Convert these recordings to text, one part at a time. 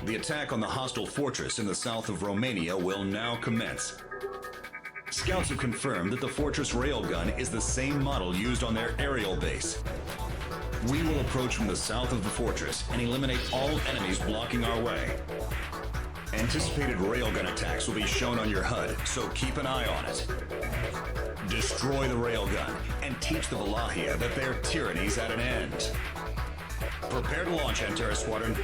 The attack on the hostile fortress in the south of Romania will now commence. Scouts have confirmed that the fortress railgun is the same model used on their aerial base. We will approach from the south of the fortress and eliminate all enemies blocking our way. Anticipated railgun attacks will be shown on your HUD, so keep an eye on it. Destroy the railgun and teach the Valahia that their tyranny's at an end. Prepare to launch, Antares Squadron.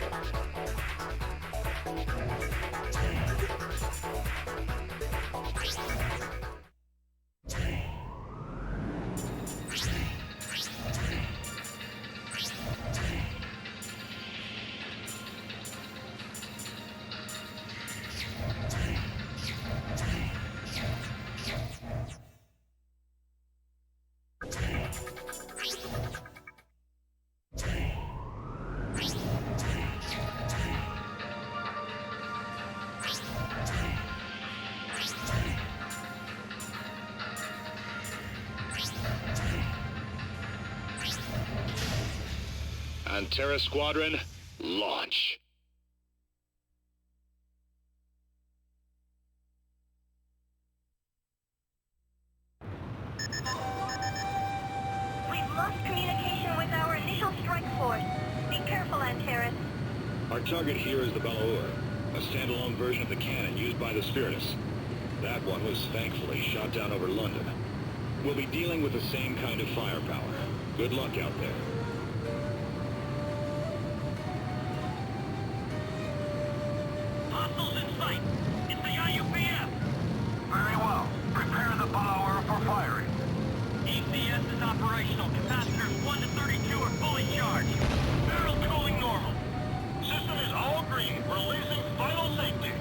Antares Squadron, launch. We've lost communication with our initial strike force. Be careful, Antares. Our target here is the Balaur, a standalone version of the cannon used by the Spiritus. That one was thankfully shot down over London. We'll be dealing with the same kind of firepower. Good luck out there. Hostiles in sight! It's the IUPF! Very well. Prepare the Balaur for firing. ECS is operational. Capacitors 1 to 32 are fully charged. Barrel cooling normal. System is all green. Releasing final safety.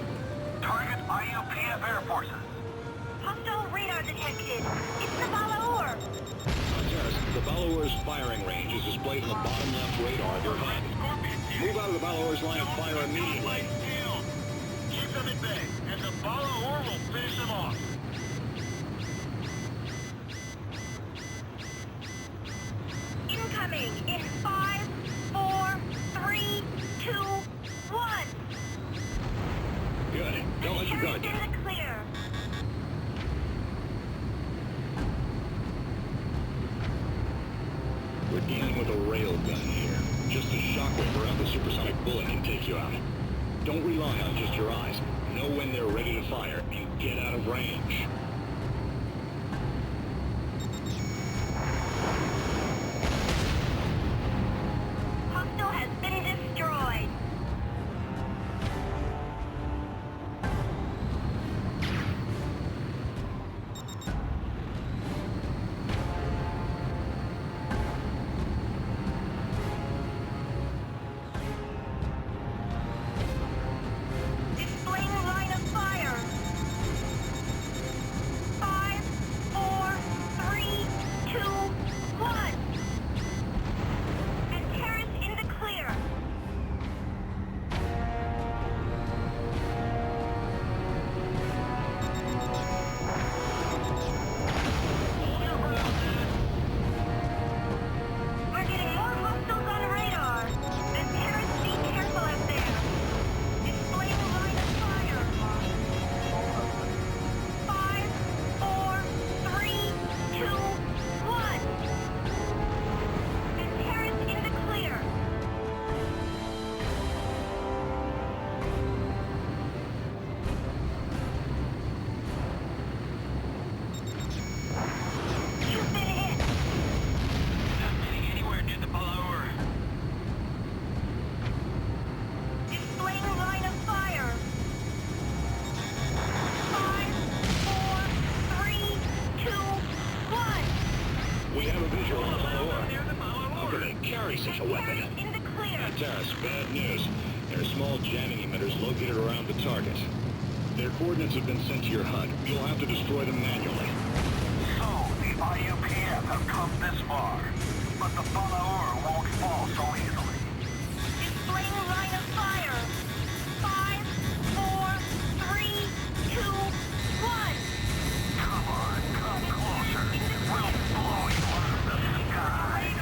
Target IUPF Air Forces. Hostile radar detected. It's the Balaur. Antares, the Balaur's firing range is displayed on the bottom left radar of your HUD. Scorpions here. Move out of the Balaur's line of fire immediately. Keep them at bay, and the Balaur will finish them off. Incoming in 5, 4, 3, 2, 1. Good. Don't let your guard Antares down. in the clear. We're dealing with a railgun here. Just a shockwave around the supersonic bullet can take you out. Don't rely on just your eyes. Know when they're ready to fire and get out of range. Hostile has been destroyed. Displaying line of fire. 5, 4, 3, 2, 1. Antares in the clear. We're getting more hostiles on radar. Antares, be careful out there. Displaying line of fire. 5, 4, 3, 2, 1. Antares in the clear. You've been hit. Not getting anywhere near the Balaur. Displaying line of fire. 5, 4, 3, 2, 1. We have a visual on the Near Balaur. the Balaur. How can they carry such a weapon? Antares in the clear. Antares, bad news. There are small jamming emitters located around the target. Their coordinates have been sent to your HUD. You'll have to destroy them manually. So, the IUPF have come this far. But the Balaur won't fall so easily. Displaying line of fire. 5, 4, 3, 2, 1. Come on, come closer. We'll blow you out of the sky.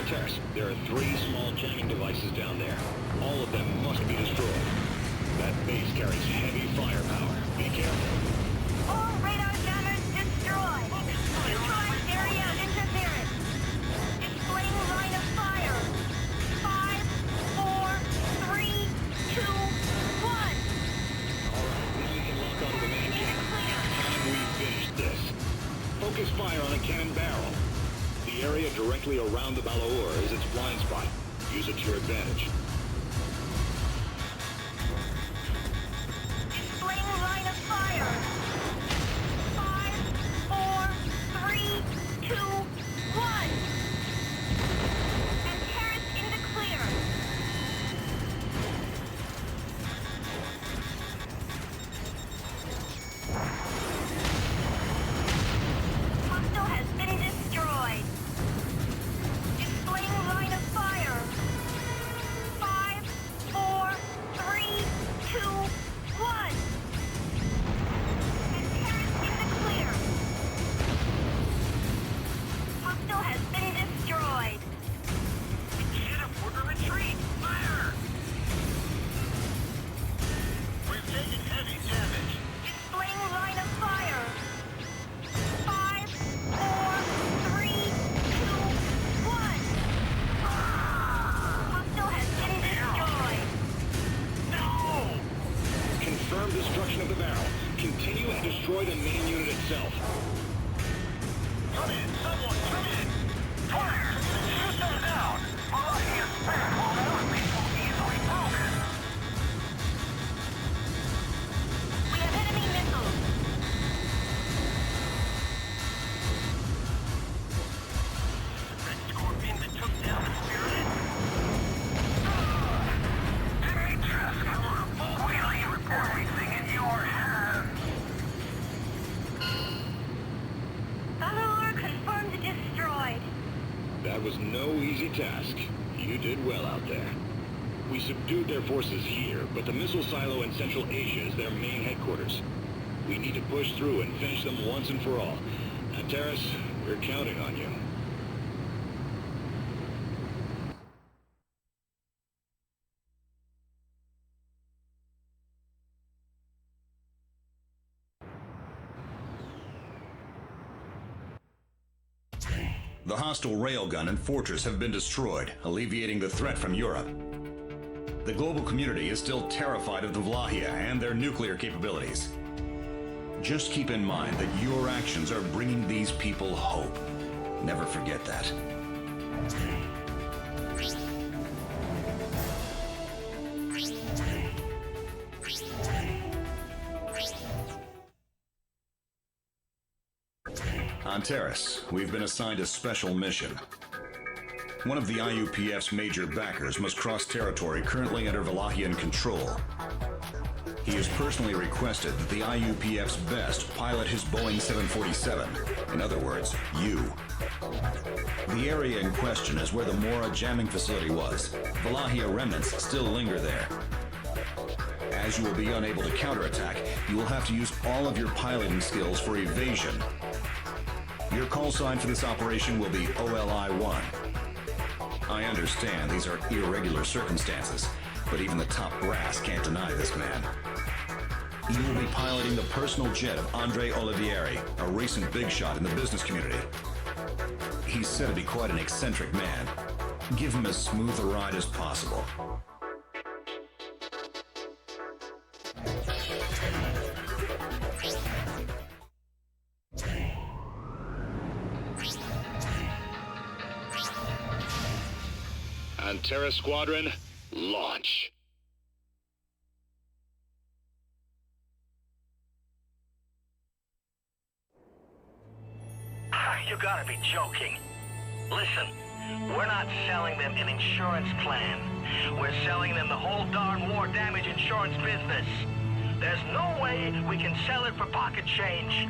Antares, there are 3 small jamming devices down there. All of them must be destroyed. That base carries heavy firepower. Be careful. All radar jammers destroyed. Neutralize area of interference. Displaying line of fire. 5, 4, 3, 2, 1. Alright, now you can lock onto the main cannon. Time we finish this. Focus fire on the cannon barrel. The area directly around the Balaur is its blind spot. Use it to your advantage. Displaying line of fire. 5, 4, 3, 2, 1. And Terrace in the clear. Hostile has been destroyed. Displaying line of fire. 5, 4, 3, 2, 1. And Terrace in the clear. Hostile has been destroyed. We can't afford to retreat! Fire! We've taken heavy damage. Displaying line of fire. 5, 4, 3, 2, 1. Hostile has been destroyed. No! Confirm destruction of the barrel. Continue and destroy the main unit itself. Come in! Someone, come in! Fire! Shoot them down! Malachia's spirit will never be so easily broken! We have enemy missiles. Red Scorpion that took down the Spirit? Demetrius, really report everything in your hands! Balaur confirmed destroyed. That was no easy task. You did well out there. We subdued their forces here, but the missile silo in Central Asia is their main headquarters. We need to push through and finish them once and for all. Now, Terrace, we're counting on you. The hostile railgun and fortress have been destroyed, alleviating the threat from Europe. The global community is still terrified of the Vlahia and their nuclear capabilities. Just keep in mind that your actions are bringing these people hope. Never forget that. On Terrace, we've been assigned a special mission. One of the IUPF's major backers must cross territory currently under Valahian control. He has personally requested that the IUPF's best pilot his Boeing 747. In other words, you. The area in question is where the Mora jamming facility was. Valahia remnants still linger there. As you will be unable to counterattack, you will have to use all of your piloting skills for evasion. Your call sign for this operation will be OLI-1. I understand these are irregular circumstances, but even the top brass can't deny this man. You will be piloting the personal jet of Andre Olivieri, a recent big shot in the business community. He's said to be quite an eccentric man. Give him as smooth a ride as possible. Terra Squadron, launch. You gotta be joking. Listen, we're not selling them an insurance plan. We're selling them the whole darn war damage insurance business. There's no way we can sell it for pocket change.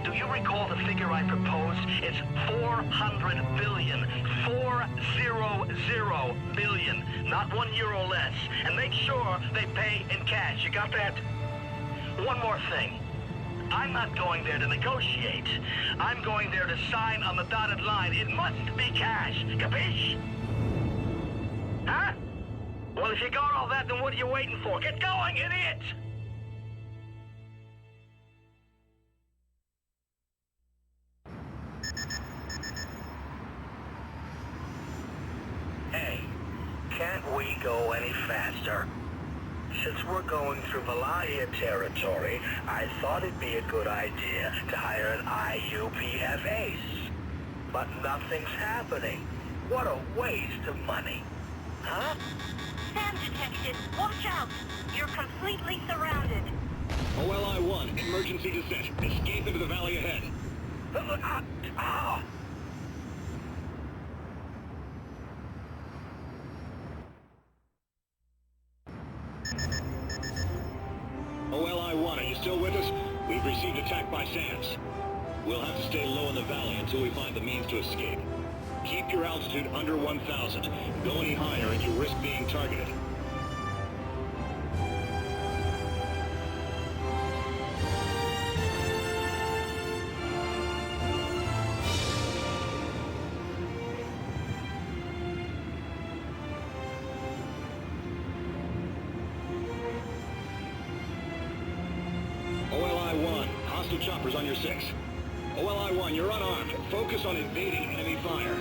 Do you recall the figure I proposed? It's 400 billion. 400 billion. Not €1 less. And make sure they pay in cash. You got that? One more thing. I'm not going there to negotiate. I'm going there to sign on the dotted line. It must be cash. Capiche? Huh? What? Well, if you got all that, then what are you waiting for? Get going, idiot! Hey, can't we go any faster? Since we're going through Malaya territory, I thought it'd be a good idea to hire an IUPF ace. But nothing's happening. What a waste of money. Huh? Sam detected. Watch out. You're completely surrounded. OLI-1, emergency descent. Escape into the valley ahead. Ah! OLI-1, are you still with us? We've received attack by SAMs. We'll have to stay low in the valley until we find the means to escape. Keep your altitude under 1,000. Go any higher and you risk being targeted. OLI-1, hostile choppers on your 6. OLI-1, you're unarmed. Focus on evading enemy fire.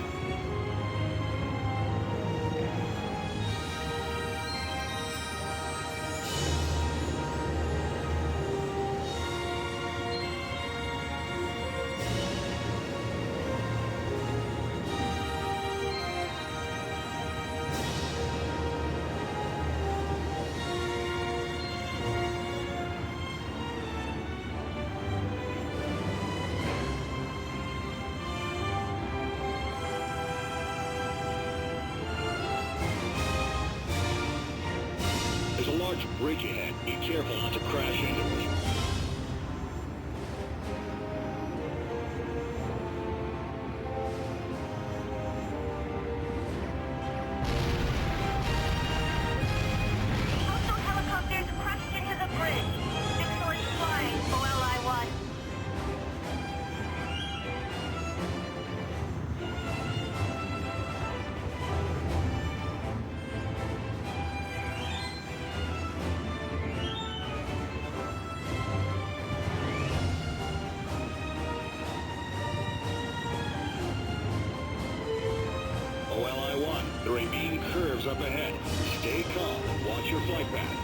There's a large bridge ahead. Be careful not to crash into it. Hostile helicopters crashed into the bridge. Excellent flying, OLI-1. OLI-1, there are beam curves up ahead. Stay calm and watch your flight path.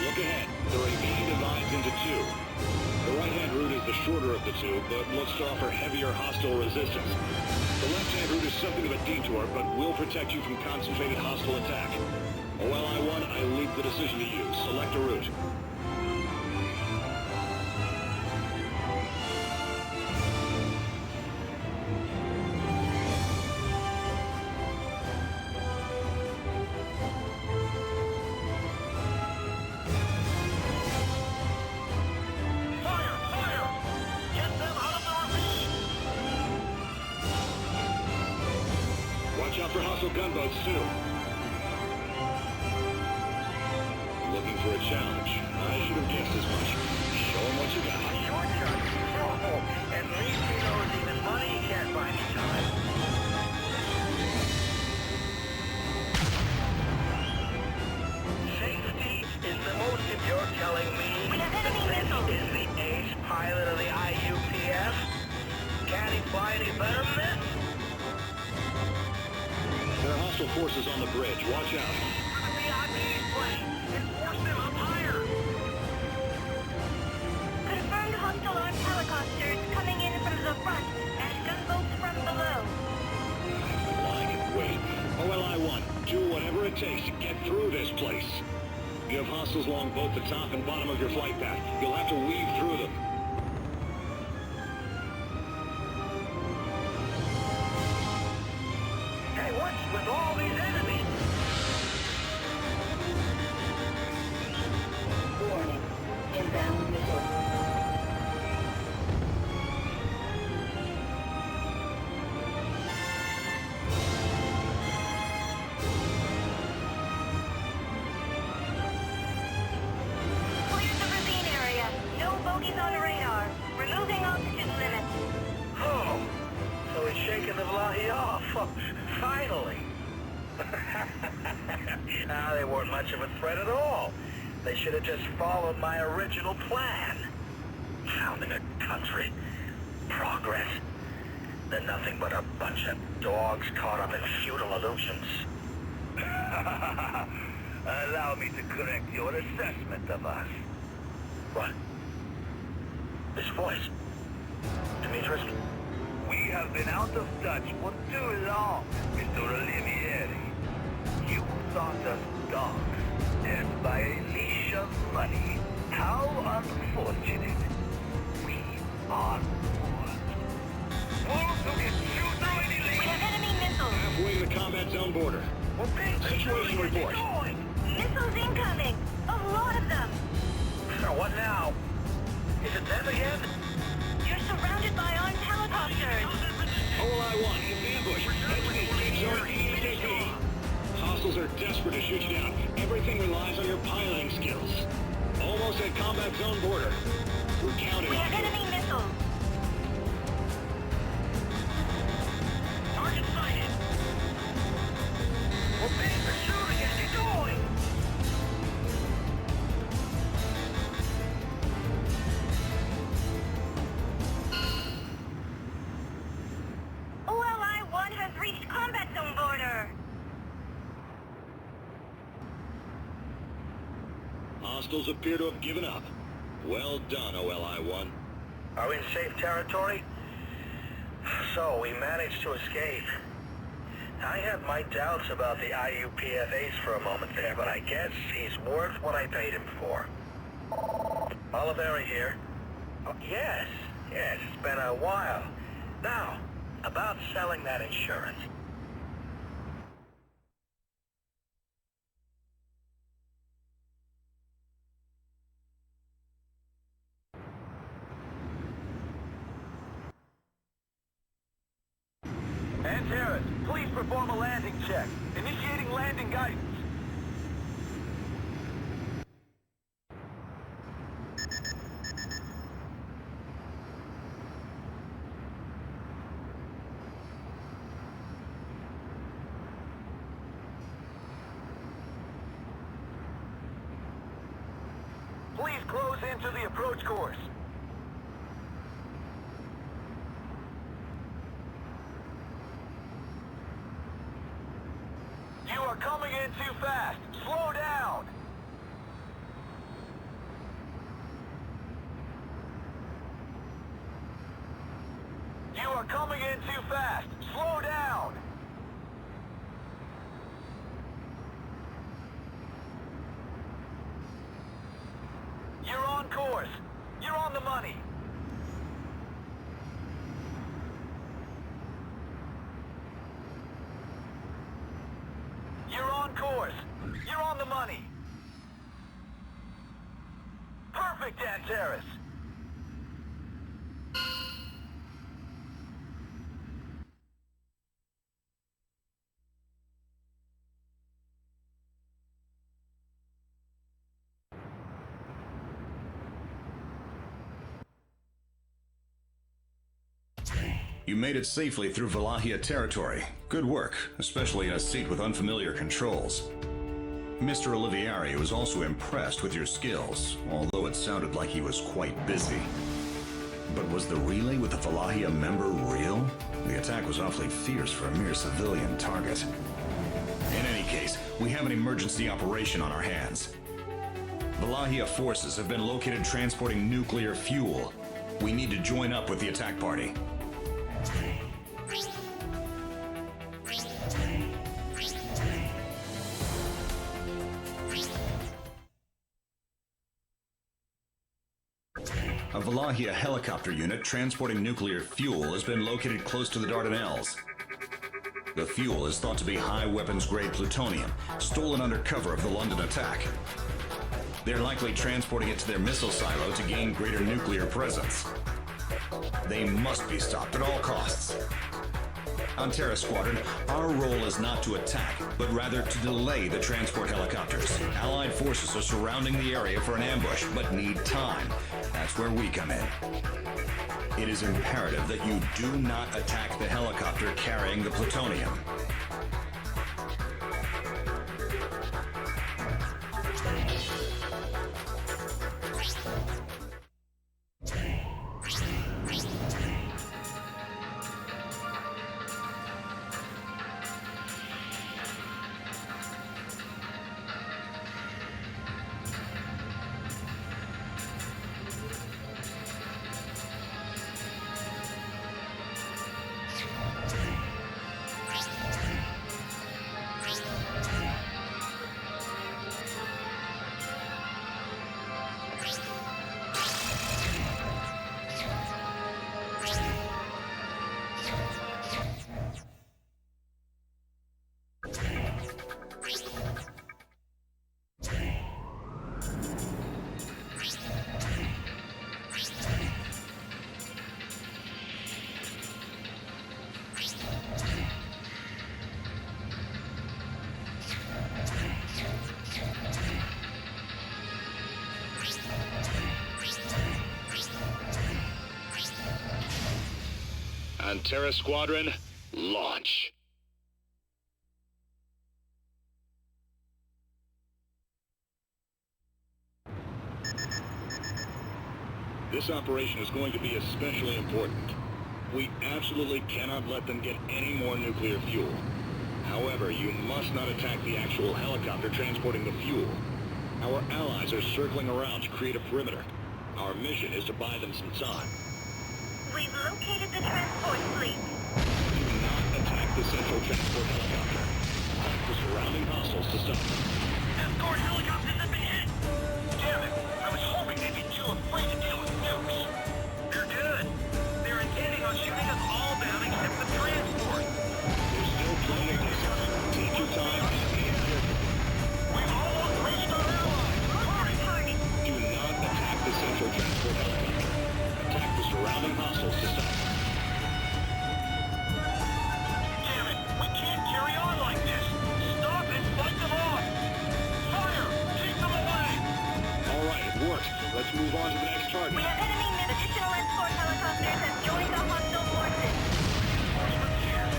Look ahead. The ravine divides into two. The right-hand route is the shorter of the two, but looks to offer heavier hostile resistance. The left-hand route is something of a detour, but will protect you from concentrated hostile attack. OLI-1, I leave the decision to you. Select a route. Fire! Fire! Get them out of the ravine! Watch out for hostile gunboats, too. Looking for a challenge. I should have guessed as much. Show 'em what you got. Shortcut! Oh, at least he knows even money can't buy me time. Safety is the most if you're telling me We have enemy that missiles. this is the ace pilot of the IUPF? Can he fly any better than this? There are hostile forces on the bridge. Watch out. The VIP's plane! Enforce them up higher! Confirmed hostile armed helicopters coming in from the front and gunboats from below. Lying in wait. OLI-1, do whatever it takes to get through this place. You have hostiles along both the top and bottom of your flight path. You'll have to weave through them. Hey, what's with all these enemies? They weren't much of a threat at all. They should have just followed my original plan. Founding a country. Progress. They're nothing but a bunch of dogs caught up in futile illusions. Allow me to correct your assessment of us. What? This voice? Demetrius? We have been out of touch for too long, Mr. Olivieri. You thought us dogs, and by a leash of money. How unfortunate. We are wolves. Wolves who can chew through any We leash. have enemy missiles. Halfway to the combat zone border. Situation report. Missiles incoming. A lot of them. So what now? Is it them again? You're surrounded by armed helicopters. OLI-1, it's ambush. Head to the escape zone ASAP. Hostiles are desperate to shoot you down. Everything relies on your piloting skills. Almost at combat zone border. We're counting We on have you. enemy missiles. Target sighted. We're being pursued again. You're going. OLI-1 has reached combat zone border. Hostiles appear to have given up. Well done, OLI-1. Are we in safe territory? So, we managed to escape. I had my doubts about the IUPFAs for a moment there, but I guess he's worth what I paid him for. Oliveri here. Oh, yes, it's been a while. Now, about selling that insurance. Antares, please perform a landing check. Initiating landing guidance. Please close into the approach course. You are coming in too fast. Slow down. You are coming in too fast. Slow down. You're on course. You're on the money. You're on course. You're on the money. Perfect, Antares. You made it safely through Valahia territory. Good work, especially in a seat with unfamiliar controls. Mr. Olivieri was also impressed with your skills, although it sounded like he was quite busy. But was the relay with the Valahia member real? The attack was awfully fierce for a mere civilian target. In any case, we have an emergency operation on our hands. Valahia forces have been located transporting nuclear fuel. We need to join up with the attack party. A Valahia helicopter unit transporting nuclear fuel has been located close to the Dardanelles. The fuel is thought to be high weapons-grade plutonium, stolen under cover of the London attack. They're likely transporting it to their missile silo to gain greater nuclear presence. They must be stopped at all costs. Antares Squadron, our role is not to attack, but rather to delay the transport helicopters. Allied forces are surrounding the area for an ambush, but need time. That's where we come in. It is imperative that you do not attack the helicopter carrying the plutonium. Pantera Squadron, launch. This operation is going to be especially important. We absolutely cannot let them get any more nuclear fuel. However, you must not attack the actual helicopter transporting the fuel. Our allies are circling around to create a perimeter. Our mission is to buy them some time. We've located the transport fleet. Do not attack the central transport helicopter. Attack the surrounding hostiles to stop them. Escort helicopters have been hit! Damn it! I was hoping they'd be too afraid to deal with nukes. They're good. They're intending on shooting us all down except the transport. There's still plenty of distance. Take your time and aim carefully. We've almost reached our allies! Hard target. Do not attack the central transport helicopter. Attack the surrounding hostiles to stop them. Damn it! We can't carry on like this! Stop and fight them off! Fire! Keep them away! All right, it worked. Let's move on to the next target. We have enemy additional escort helicopters have joined the hostile forces. Reinforcements here.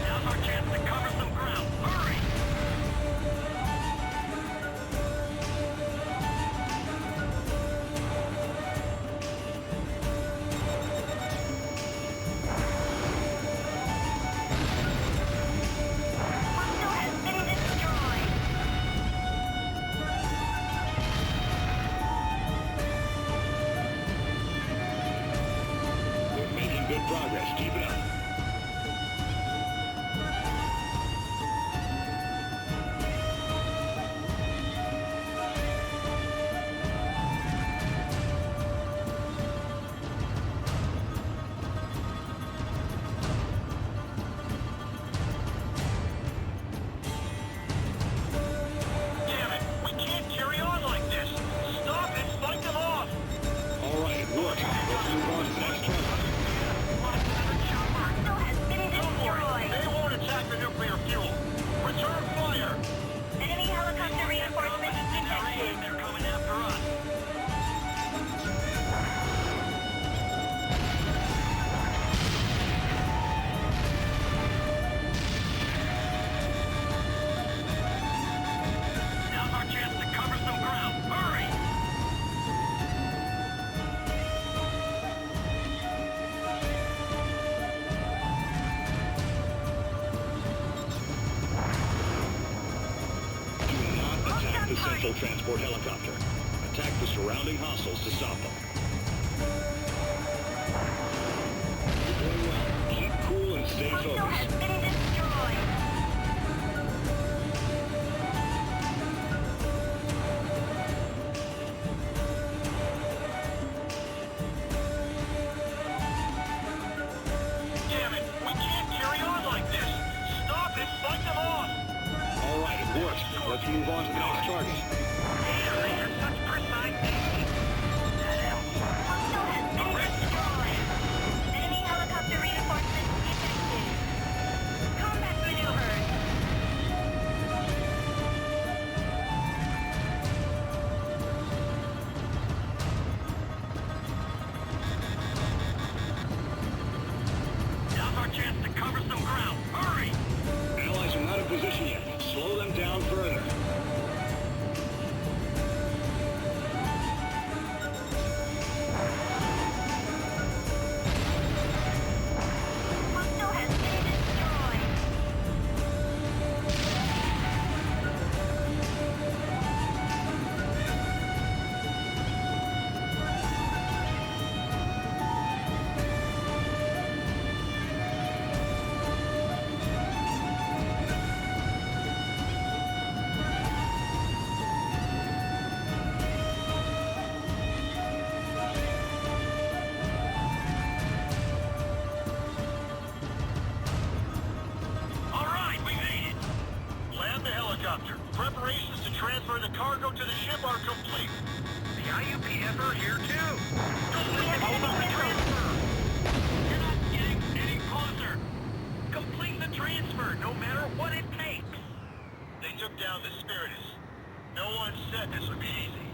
Now's our chance to cover some ground. Hurry! Hostile has been destroyed. We're making good progress. Keep it up. Damn it! We can't carry on like this! Stop and fight them off! All right, it worked. Let's move on to the next target. Hostile has been Don't worry, destroyed. they won't attack the nuclear fuel. Return fire! Enemy helicopter reinforcements detected. They're coming after us. Now's our chance to cover some ground. Hurry! Do not attack the central transport helicopter. Attack the surrounding hostiles to stop them. You're doing well. Keep cool and stay Hostile has focused. been destroyed. Damn it! We can't carry on like this! Stop and fight them off! All right, it worked. Let's move on to the next target. Damn, they have such precise aiming! That helps. Hostile has been destroyed. Enemy helicopter reinforcements detected. Combat maneuvers. Now's our chance to cover some ground. Hurry! Allies are not in position yet. Slow them down further. Hostile has been destroyed. All right, we made it! Land the helicopter. Preparations to transfer the cargo to the ship are complete. The IUPF are here too. Don't let them hold up the transfer! You're not getting any closer! transferred, no matter what it takes. They took down the Spiritus. No one said this would be easy.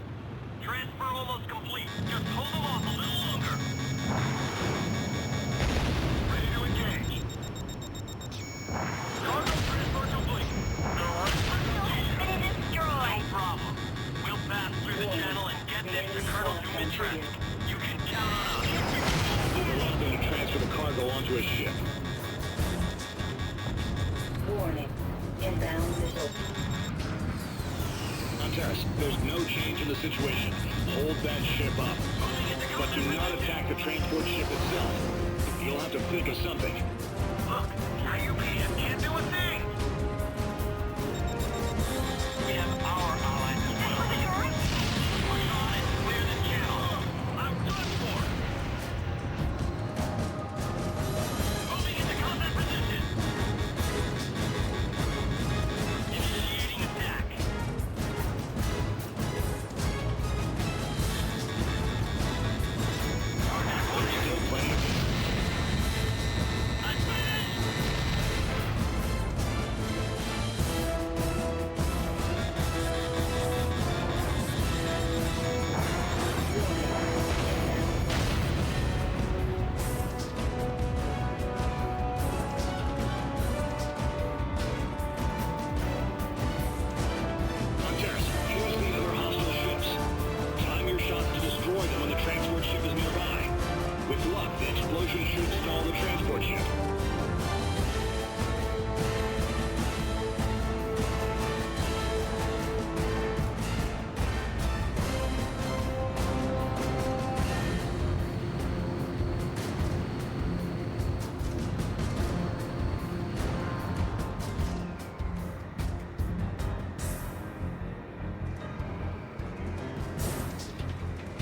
Transfer almost complete. Just hold them off a little longer. Ready to engage. Cargo transfer complete. No Been destroyed. problem. We'll pass through the channel and get them to Colonel Newman Trask. You can count on us. We're going to transfer the cargo onto a ship. Warning. Inbound missile. Antares, there's no change in the situation. Hold that ship up. But do not attack the transport ship itself. You'll have to think of something. Look, IUPs can't do a thing. We have our allies as well. Push on and clear the channel. I'm done for. Moving into combat position. Initiating attack. Still plenty of I'm finished. Antares, here's the other hostile ships. Time your shots to destroy them when the transport ship is nearby. With luck, the explosion should stall the transport ship.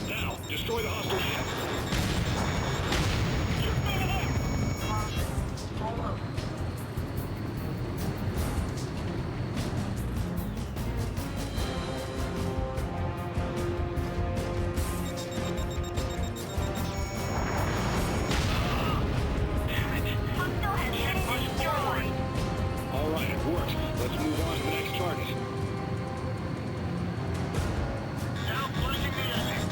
Now, destroy the hostile ship. Hostile has been destroyed. All right, it worked. Let's move on to the next target. Now plunging the engine.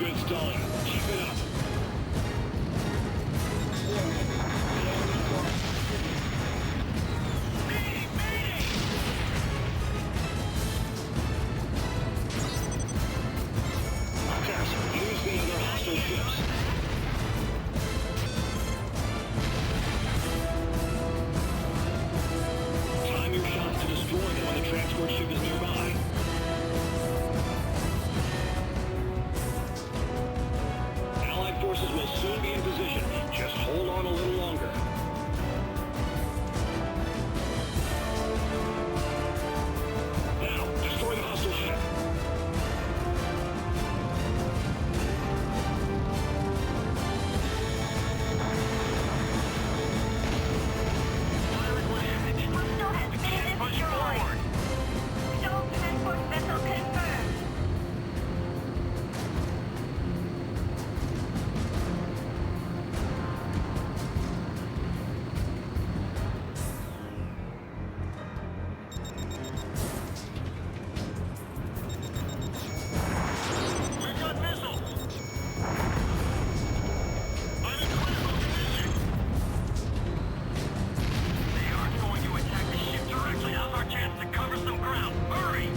good stalling. Keep it up. Warning. The enemy launched city. Mayday! Mayday! Tess, use the other hostile ships. Time your shots to destroy them when the transport ship is nearby. Allied forces will soon be in position. Just hold on a little longer. Now, destroy the hostile ship. Pirate damage. Hostile has We been can't push destroyed. forward. Stone transport vessel confirmed. We've got missiles. I'm in critical condition. They aren't going to attack the ship directly. Now's our chance to cover some ground. Hurry!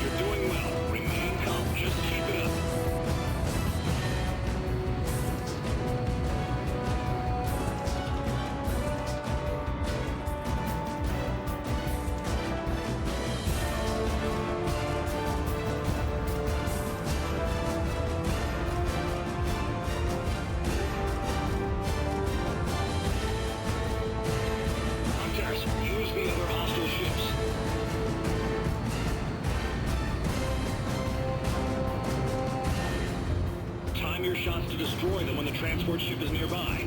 You're doing well. Remain calm. Just keep it up. Hunters, use the other hostile ships. Time your shots to destroy them when the transport ship is nearby.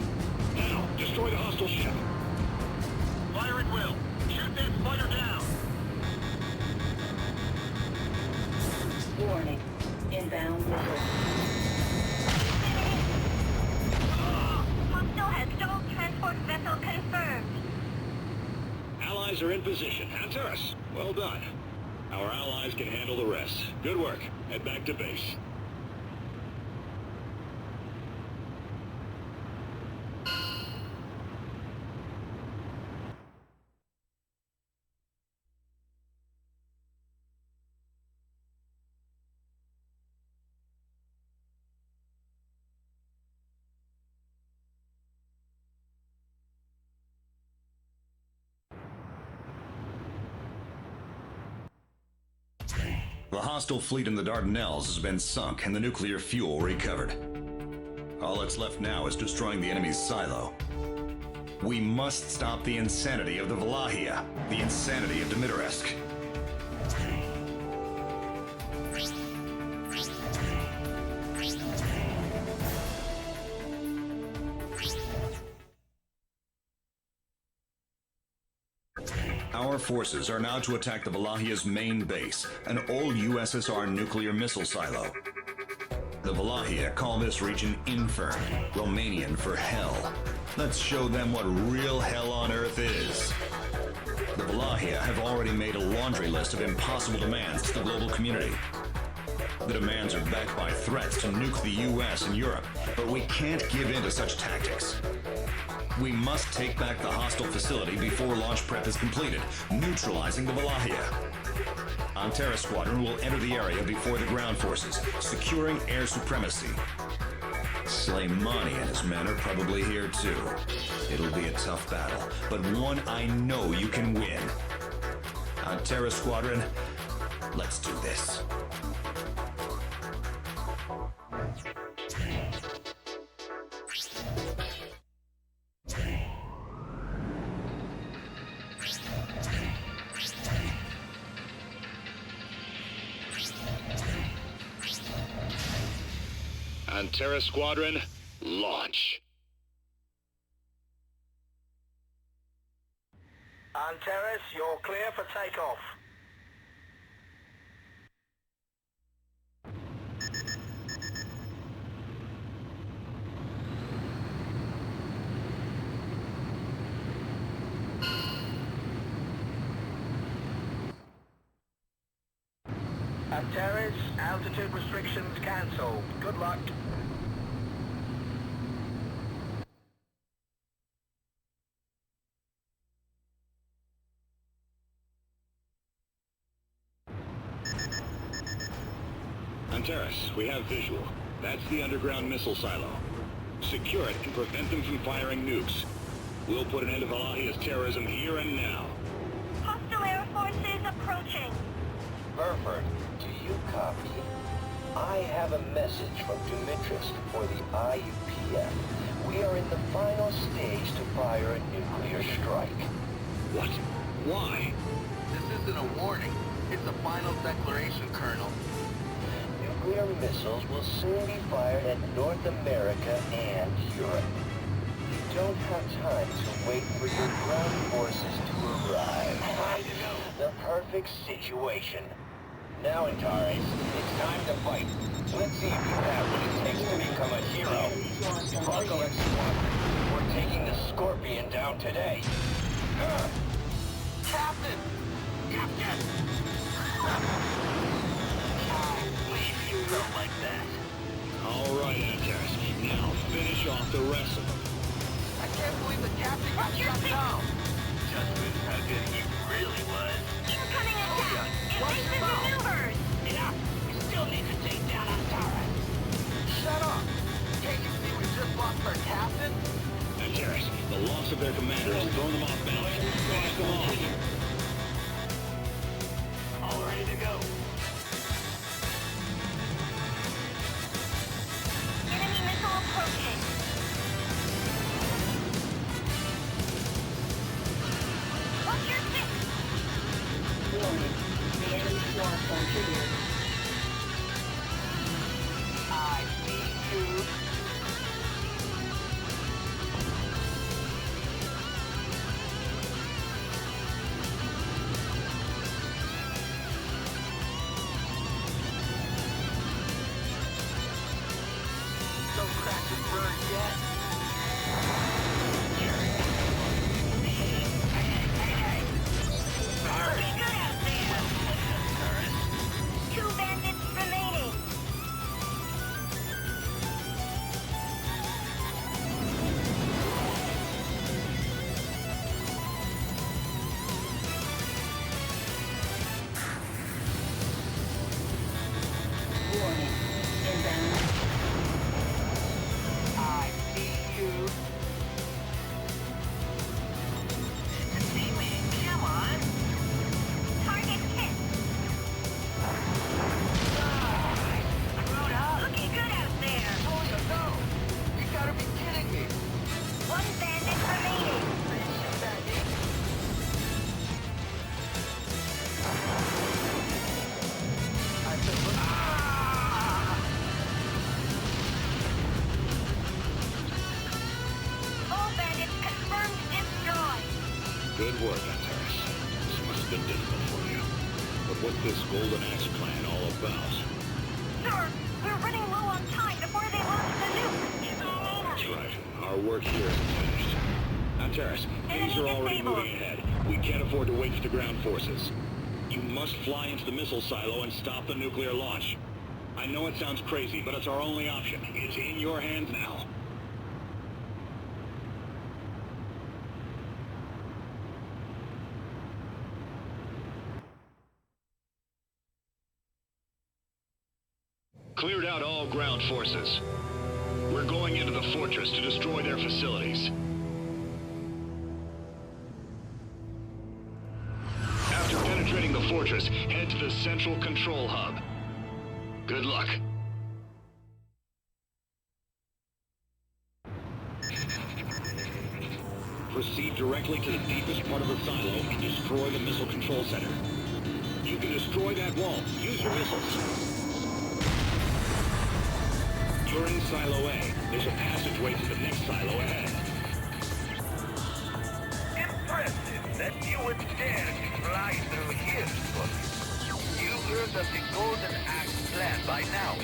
Now, destroy the hostile ship. Fire at will. Shoot that fighter down. Warning. Inbound missile. Hostile has stone transport vessel confirmed. Allies are in position. Antares, well done. Our allies can handle the rest. Good work. Head back to base. The hostile fleet in the Dardanelles has been sunk and the nuclear fuel recovered. All that's left now is destroying the enemy's silo. We must stop the insanity of the Valahia, the insanity of Dimitarevsk. Our forces are now to attack the Valahia's main base, an old USSR nuclear missile silo. The Valahia call this region Infern, Romanian for hell. Let's show them what real hell on earth is. The Valahia have already made a laundry list of impossible demands to the global community. The demands are backed by threats to nuke the US and Europe, but we can't give in to such tactics. We must take back the hostile facility before launch prep is completed, neutralizing the Valahia. Antares Squadron will enter the area before the ground forces, securing air supremacy. Soleimani and his men are probably here too. It'll be a tough battle, but one I know you can win. Antares Squadron, let's do this. Antares Squadron, launch. Antares, you're clear for takeoff. Antares, altitude restrictions cancelled. Good luck. Antares, we have visual. That's the underground missile silo. Secure it and prevent them from firing nukes. We'll put an end to Valahia's terrorism here and now. Hostile air forces approaching. Burford, do you copy? I have a message from Dimitris for the IUPF. We are in the final stage to fire a nuclear strike. What? Why? This isn't a warning. It's a final declaration, Colonel. Nuclear missiles will soon be fired at North America and Europe. You don't have time to wait for your ground forces to arrive. The perfect situation. Now, Antares, it's time to fight. Let's see if you have what it takes to become a hero. Apocalypse Squadron, we're taking the Scorpion down today. Captain! Captain! Leave you go like that. All right, Antares. Now finish off the rest of them. I can't believe the captain got shot down. Just proves how good he really was. Incoming attack. What's Evasive about? maneuvers. Yeah, we still need to take down Antares. Shut up! Can't you see we just lost our captain? Antares, the loss of their commander has thrown them off balance. Finish them off. All ready to go. Enemy missile approaching. Watch your six. Warning. The enemy swarm zone triggered. I see you. Don't crash and burn yet. Pretty good out there. Two bandits remaining. Warning. Inbound. I see you. See me, come on. Target hit. Looking good out there. Oh, no! You gotta be kidding me! One bandit remaining. All bandits confirmed destroyed. Good work, Antares. This must have been difficult for you. But what's this Golden Axe plan all about? Sir, we're running low on time before they launch the nuke. It's all over. That's right. Our work here isn't finished. Antares, things are already moving ahead. We can't afford to wait for the ground forces. You must fly into the missile silo and stop the nuclear launch. I know it sounds crazy, but it's our only option. It's in your hands now. Cleared out all ground forces. We're going into the fortress to destroy their facilities. After penetrating the fortress, head to the central control hub. Good luck. Proceed directly to the deepest part of the silo and destroy the missile control center. You can destroy that wall. Use your missiles. You're in Silo A. There's a passageway to the next silo ahead. Impressive that you would dare to fly through here, Scotty. You've heard of the Golden Axe plan by now.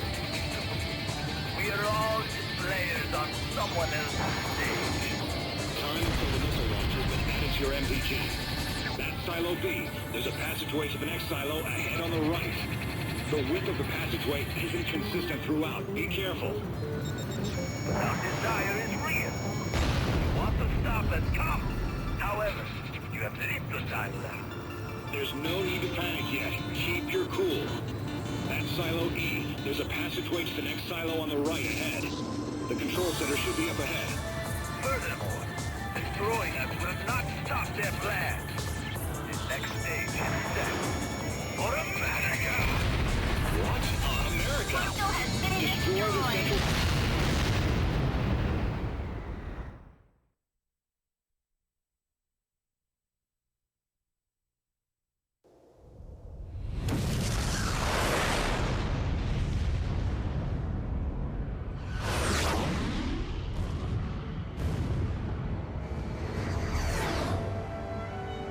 We are all just players on someone else's stage. Time until the missile launch has been added to your MPG. That's Silo B. There's a passageway to the next silo ahead on the right. The width of the passageway isn't consistent throughout. Be careful. Our desire is real. We want to stop us, come. However, you have little time left. There's no need to panic yet. Keep your cool. That's Silo E. There's a passageway to the next silo on the right ahead. The control center should be up ahead. Furthermore, destroying us will not stop their plans. The next stage is set. For America! What on America? Portal has been Destroy the destroyed. central...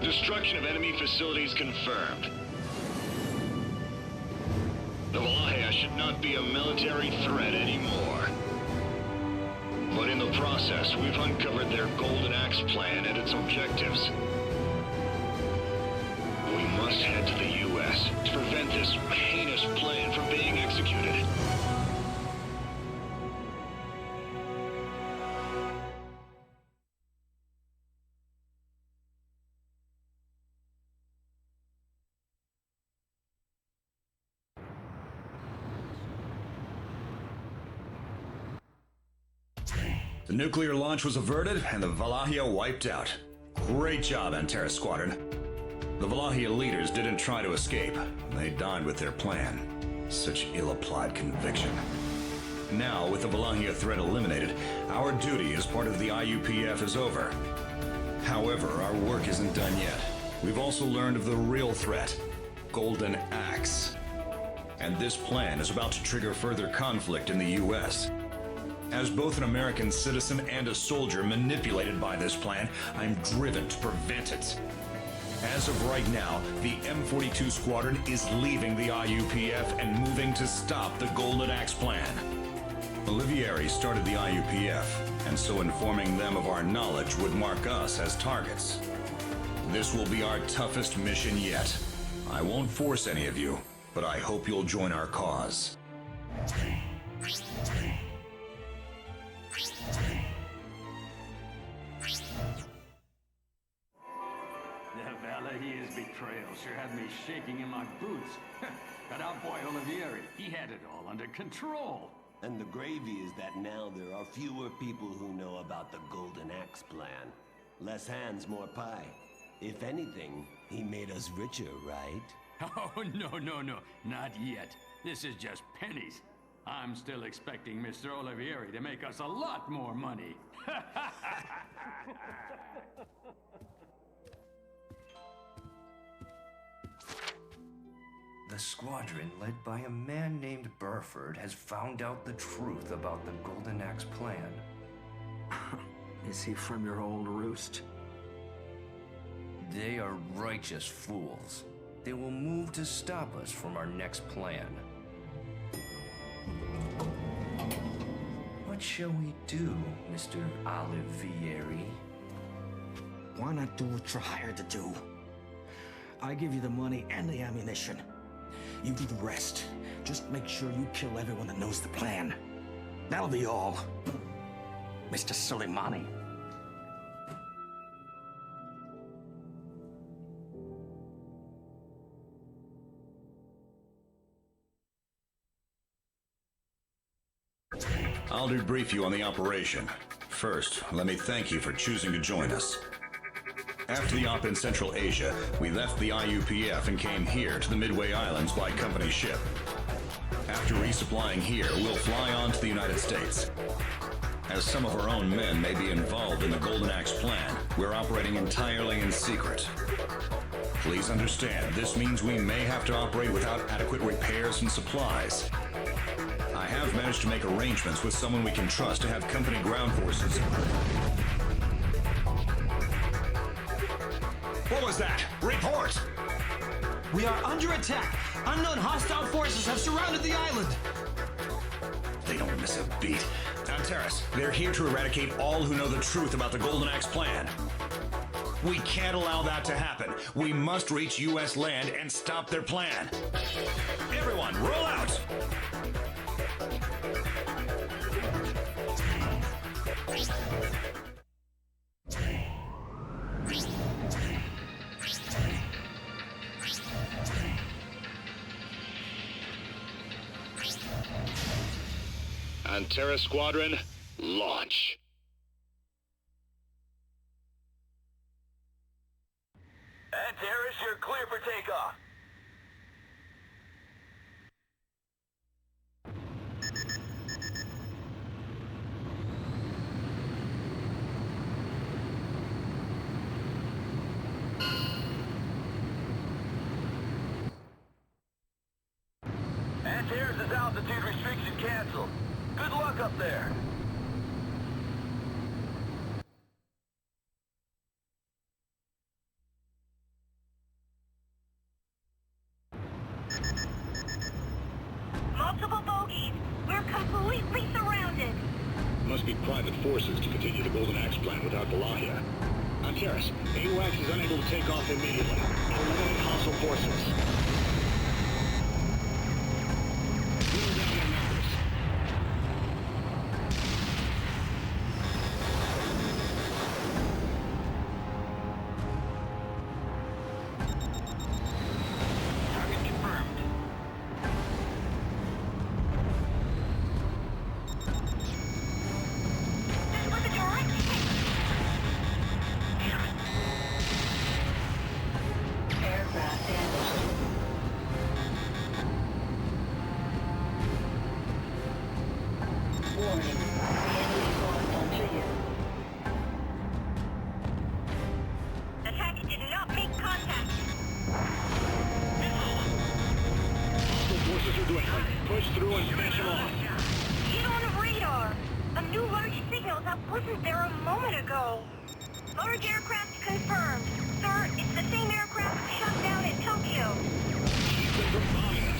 Destruction of enemy facilities confirmed. The Valahia should not be a military threat anymore. But in the process, we've uncovered their Golden Axe plan and its objectives. We must head to the U.S. to prevent this heinous plan from being executed. The nuclear launch was averted and the Valahia wiped out. Great job, Antera Squadron. The Valahia leaders didn't try to escape. They died with their plan. Such ill-applied conviction. Now, with the Valahia threat eliminated, our duty as part of the IUPF is over. However, our work isn't done yet. We've also learned of the real threat, Golden Axe. And this plan is about to trigger further conflict in the U.S. As both an American citizen and a soldier manipulated by this plan, I'm driven to prevent it. As of right now, the M42 Squadron is leaving the IUPF and moving to stop the Golden Axe plan. Olivieri started the IUPF, and so informing them of our knowledge would mark us as targets. This will be our toughest mission yet. I won't force any of you, but I hope you'll join our cause. The Valahia's betrayal sure had me shaking in my boots. But our boy Olivieri, he had it all under control. And the gravy is that now there are fewer people who know about the Golden Axe plan. Less hands, more pie. If anything, he made us richer, right? Oh, no, not yet. This is just pennies. I'm still expecting Mr. Olivieri to make us a lot more money. The squadron, led by a man named Burford, has found out the truth about the Golden Axe plan. Is he from your old roost? They are righteous fools. They will move to stop us from our next plan. What shall we do, Mr. Olivieri? Why not do what you're hired to do? I give you the money and the ammunition. You do the rest. Just make sure you kill everyone that knows the plan. That'll be all. Mr. Soleimani. I'll debrief you on the operation. First, let me thank you for choosing to join us. After the op in Central Asia, we left the IUPF and came here to the Midway Islands by company ship. After resupplying here, we'll fly on to the United States. As some of our own men may be involved in the Golden Axe plan, we're operating entirely in secret. Please understand, this means we may have to operate without adequate repairs and supplies. I have managed to make arrangements with someone we can trust to have company ground forces. What was that? Report! We are under attack. Unknown hostile forces have surrounded the island. They don't miss a beat. Antares, they're here to eradicate all who know the truth about the Golden Axe plan. We can't allow that to happen. We must reach U.S. land and stop their plan. Everyone, roll out! Antares Squadron, launch. Antares, you're clear for takeoff. Antares' altitude restriction canceled. Good luck up there. Multiple bogeys. We're completely surrounded. Must be private forces to continue the Golden Axe plan without Balahia. Antares, AWACS is unable to take off immediately. Eliminate hostile forces. Whittle down their numbers. Target confirmed. This was a direct hit. Aircraft damaged. Warning. The enemy force on trigger. Attack did not make contact. Hostile forces are dwindling. Push through and finish them off. Hit on radar. A new large signal that wasn't there a moment ago. Large aircraft confirmed. Sir, it's the same aircraft shot down at Tokyo. Keep them from bombing us.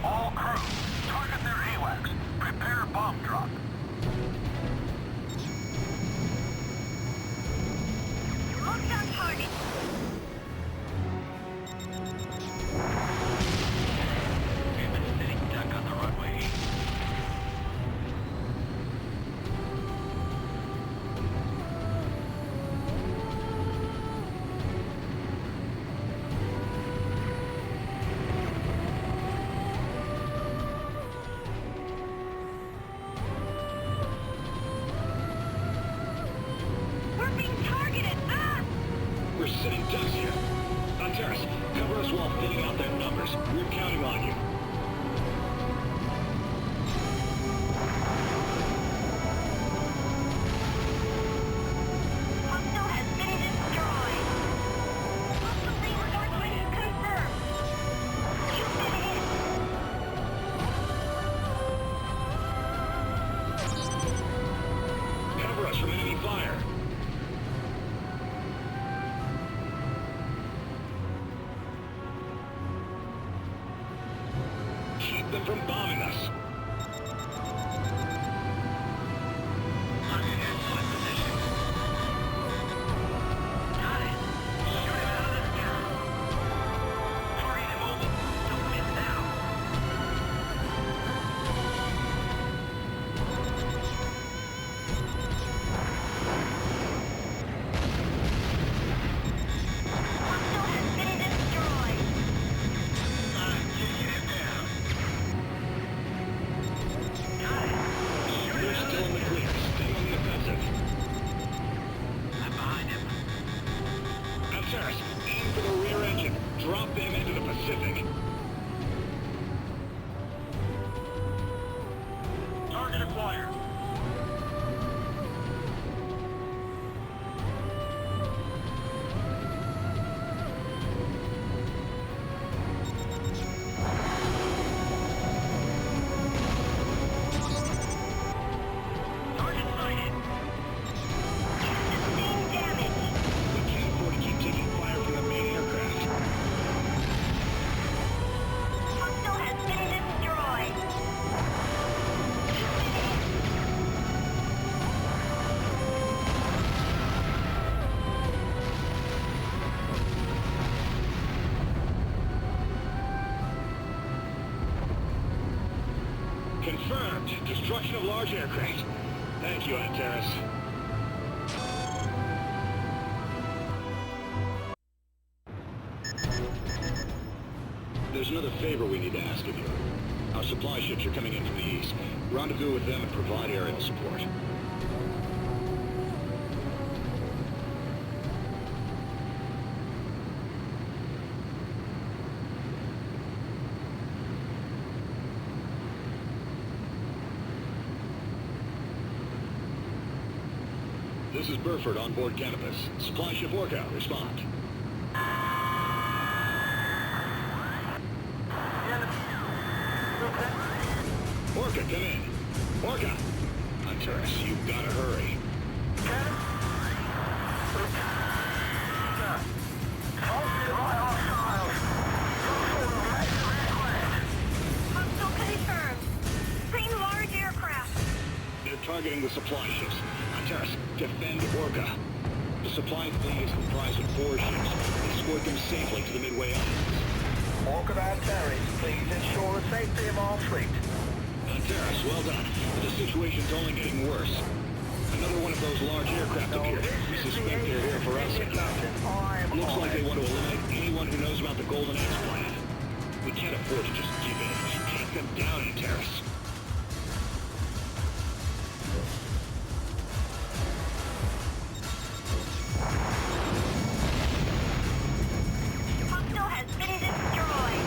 All crew, target their AWACS. Prepare bomb drop. Locked on target. We've been sitting duck on the runway. We're being targeted. Ah! We're sitting ducks here. Antares, cover us while thinning out their numbers. We're counting on you. Hostile has been destroyed. Hostile reinforcement confirmed. You've been hit. Cover us from enemy fire. Keep them from bombing us. Target in position. Got it. Shoot him out of the sky. Target immobile. Don't miss now. Hostile has been destroyed. I'm taking it down. Confirmed. Destruction of large aircraft. Thank you, Antares. There's another favor we need to ask of you. Our supply ships are coming in from the east. Rendezvous with them and provide aerial support. This is Burford on board Canopus. Supply ship Orca, respond. Orca, come in. Orca! Antares, you gotta hurry. Hostile confirmed. Same large aircraft. They're targeting the supply ships. Antares, defend Orca. The supply fleet is comprised of 4 ships. Escort them safely to the Midway Islands. Orca Antares, please ensure the safety of our fleet. Antares, well done. But the situation's only getting worse. Another one of those large aircraft appeared. We suspect they're here for us. Looks like they want to eliminate anyone who knows about the Golden Axe plan. We can't afford to just give in. Take them down, Antares. Hostile has been destroyed.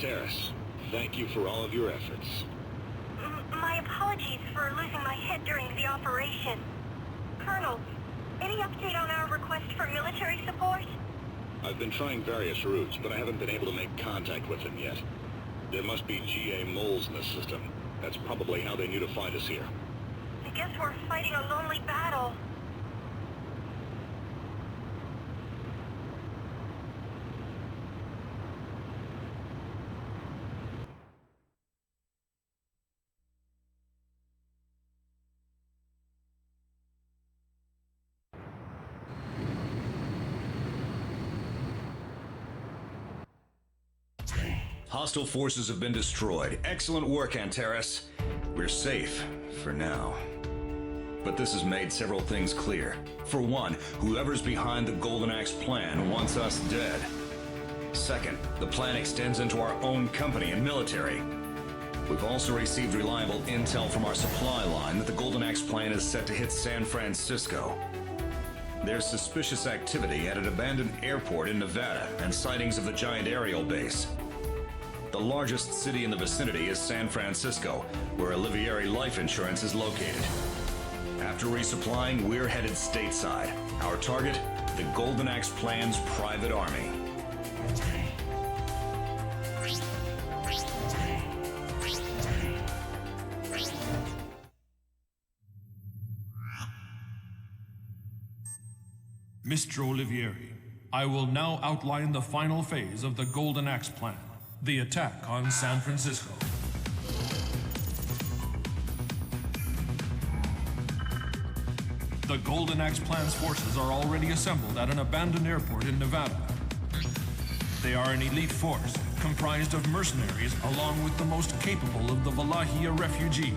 Terrace, thank you for all of your efforts. My apologies for losing my head during the operation. Colonel, any update on our request for military support? I've been trying various routes, but I haven't been able to make contact with them yet. There must be GA moles in the system. That's probably how they knew to find us here. I guess we're fighting a lonely battle. Hostile forces have been destroyed. Excellent work, Antares. We're safe, for now. But this has made several things clear. For one, whoever's behind the Golden Axe plan wants us dead. Second, the plan extends into our own company and military. We've also received reliable intel from our supply line that the Golden Axe plan is set to hit San Francisco. There's suspicious activity at an abandoned airport in Nevada and sightings of the giant aerial base. The largest city in the vicinity is San Francisco, where Olivieri Life Insurance is located. After resupplying, we're headed stateside. Our target, the Golden Axe Plan's private army. Mr. Olivieri, I will now outline the final phase of the Golden Axe Plan. The attack on San Francisco. The Golden Axe Plan's forces are already assembled at an abandoned airport in Nevada. They are an elite force, comprised of mercenaries along with the most capable of the Valahia refugees.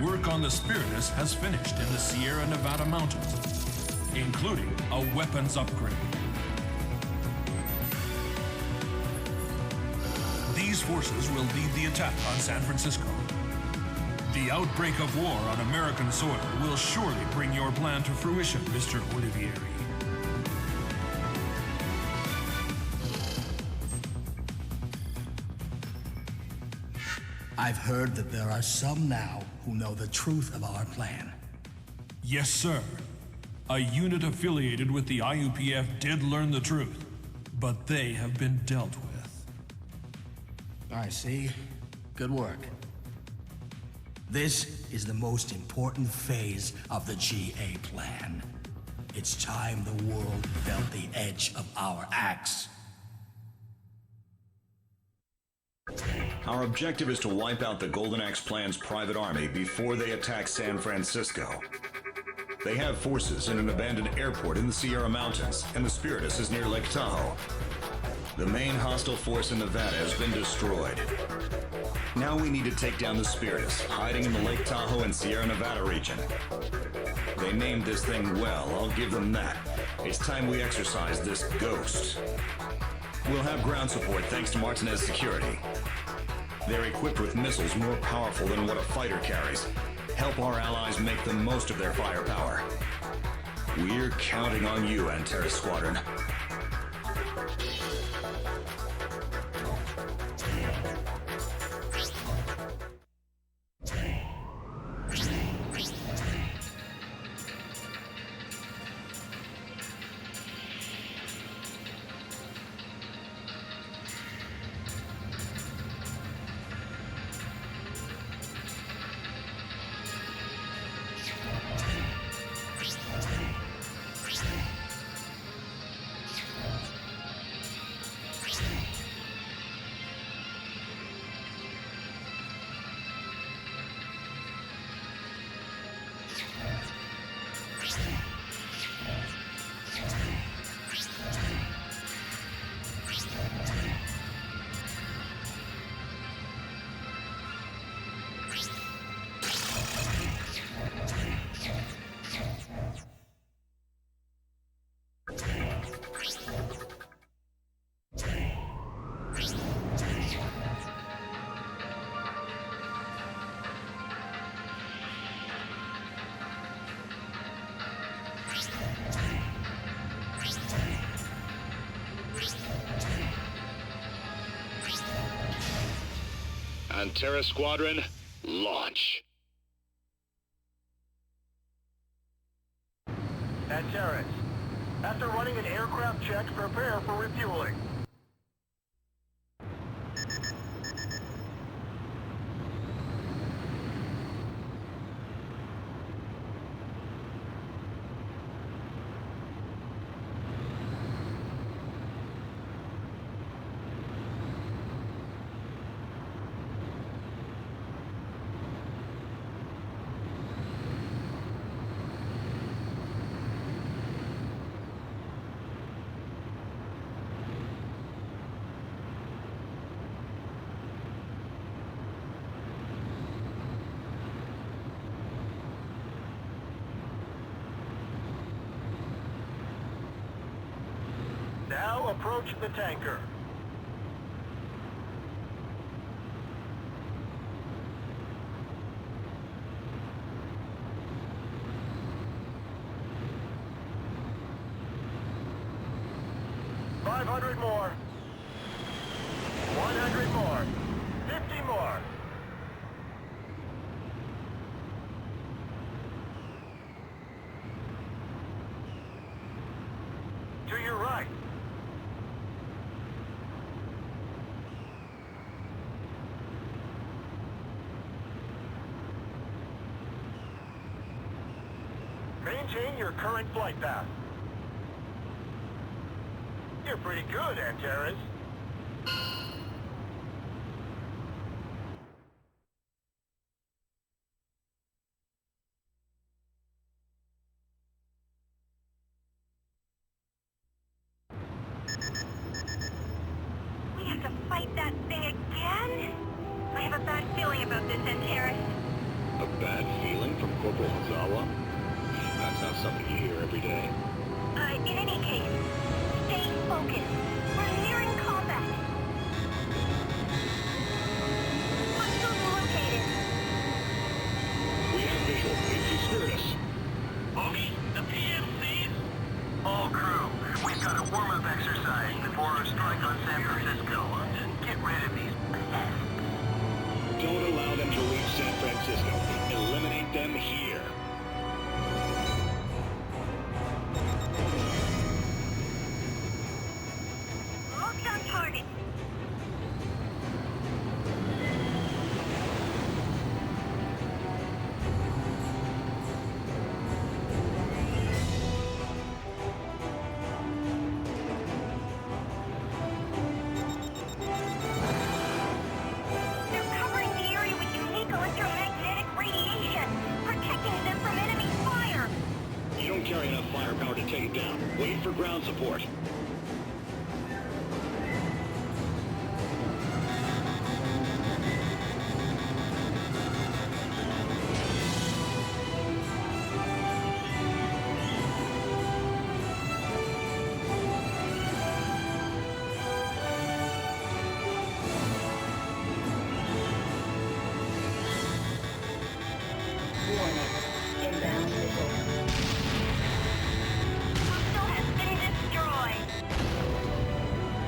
Work on the Spiritus has finished in the Sierra Nevada mountains, including a weapons upgrade. These forces will lead the attack on San Francisco. The outbreak of war on American soil will surely bring your plan to fruition, Mr. Olivieri. I've heard that there are some now who know the truth of our plan. Yes, sir. A unit affiliated with the IUPF did learn the truth, but they have been dealt with. I see. Good work. This is the most important phase of the GA plan. It's time the world felt the edge of our axe. Our objective is to wipe out the Golden Axe Plan's private army before they attack San Francisco. They have forces in an abandoned airport in the Sierra Mountains, and the Spiritus is near Lake Tahoe. The main hostile force in Nevada has been destroyed. Now we need to take down the Spiritus, hiding in the Lake Tahoe and Sierra Nevada region. They named this thing well, I'll give them that. It's time we exercise this ghost. We'll have ground support thanks to Martinez security. They're equipped with missiles more powerful than what a fighter carries. Help our allies make the most of their firepower. We're counting on you, Antares Squadron. Pantera Squadron, launch. Antares, after running an aircraft check, prepare for refueling. Now approach the tanker. $500 more. 100 more. 50 more. To your right. Maintain your current flight path. You're pretty good, Antares. We have to fight that thing again? I have a bad feeling about this, Antares. A bad feeling from Corporal Hazawa? That's not something you hear every day. In any case, stay focused. We're nearing combat. Hostiles located. We have visual. It's Spiritus. Bogey, the PMCs? All crew, we've got a warm-up exercise before our strike on San Francisco. Get rid of these pests. Don't allow them to reach San Francisco. Eliminate them here. Locked on target. They're covering the area with unique electromagnetic radiation, protecting them from enemy fire. You don't carry enough firepower to take it down. Wait for ground support. Warning. Inbound missile. Hostile has been destroyed.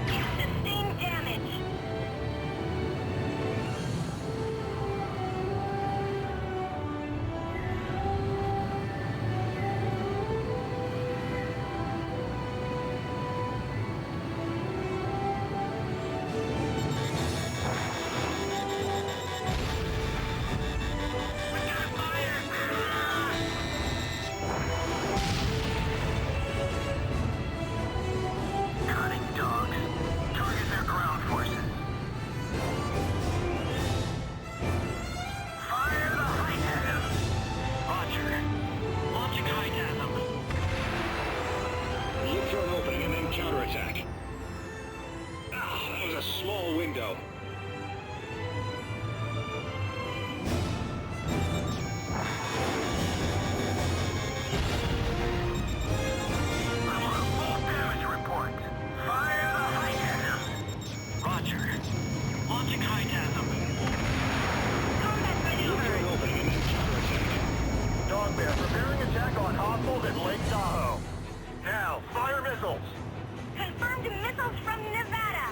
You sustained damage. Cunning dogs. Target their ground forces. Fire the Hightasm. Roger. Launching Hightasm. Look for an opening and then counterattack. Ah, that was a small window. I'm on a full damage report. Fire the Hightasm. Roger. Launching Hightasm. Combat Look for maneuver. an opening and then counterattack. Dogbear preparing attack on hostiles at Lake Tahoe. Now, fire missiles. Confirmed missiles from Nevada.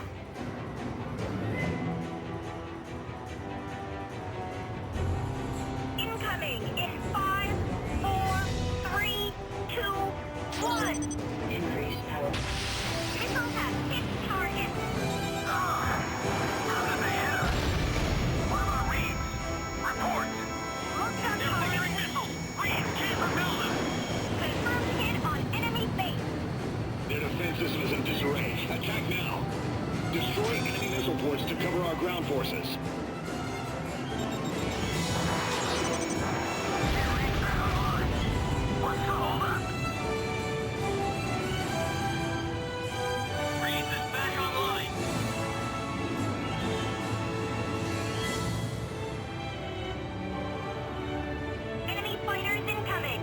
system is in disarray. Attack now. Destroy enemy missile ports to cover our ground forces. What's the holdup? Reeds is back online. Enemy fighters incoming.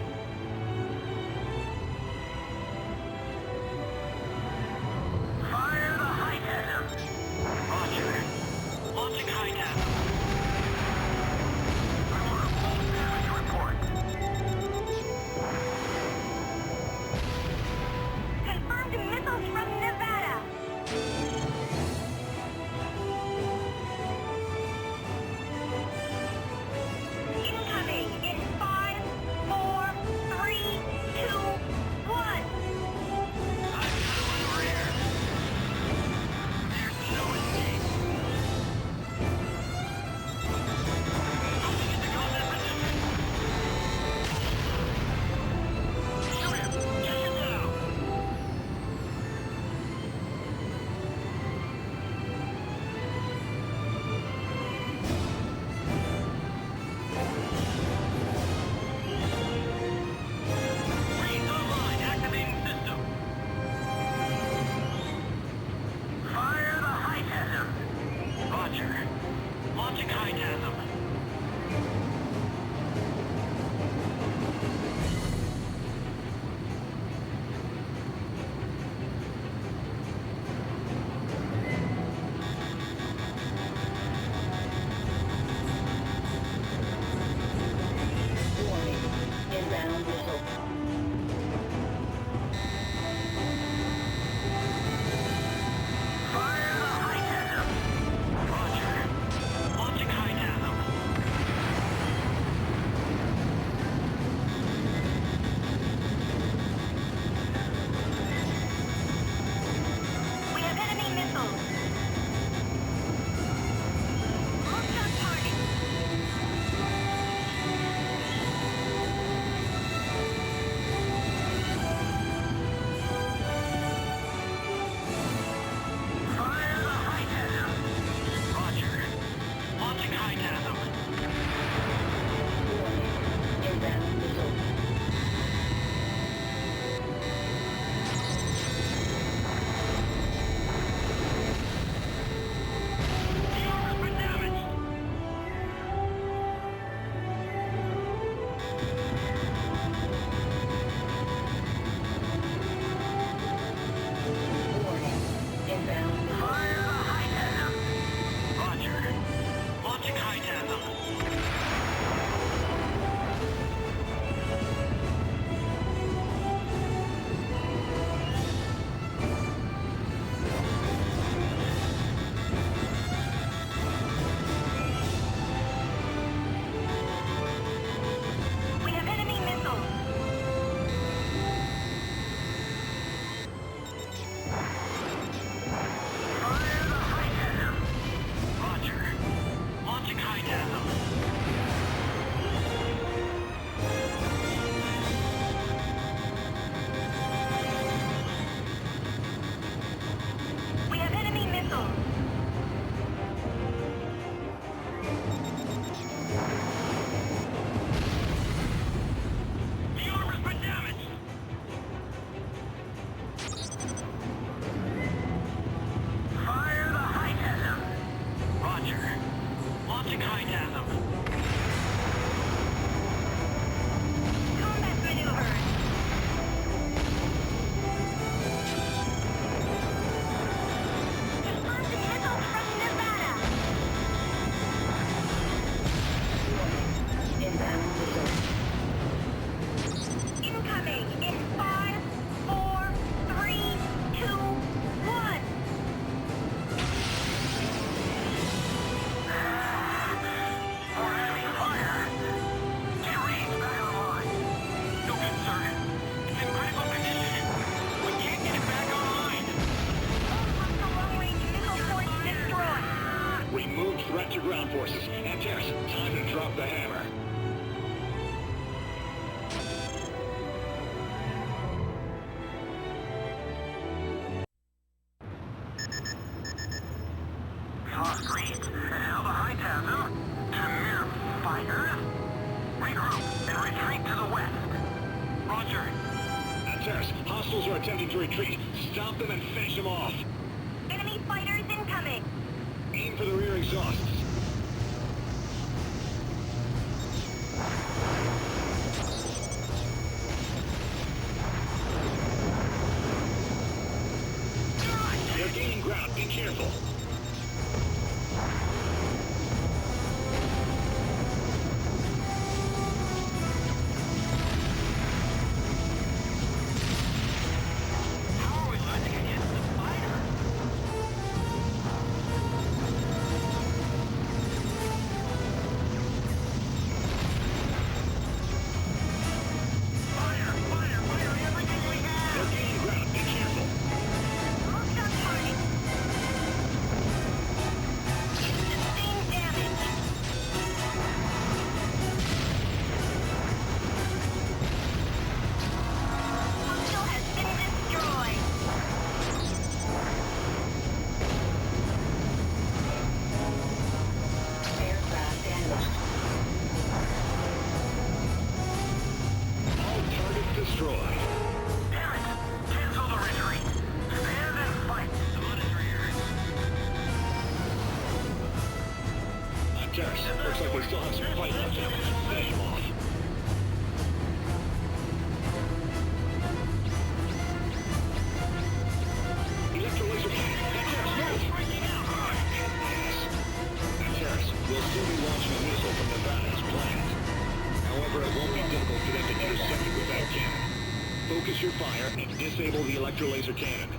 Fire the high-tech. Roger. Launching high-tech. retreat to the west. Roger. Terrace, hostiles are attempting to retreat. Stop them and finish them off. Enemy fighters incoming. Aim for the rear exhausts. They're gaining ground. Be careful. Terrace, looks like they still have some fight left in them. Finish them off. Electro laser cannon. Terrace, move! Yes. Terrace, we'll still be launching a missile from Nevada as planned. However, it won't be difficult for them to intercept it with that cannon. Focus your fire and disable the electro laser cannon.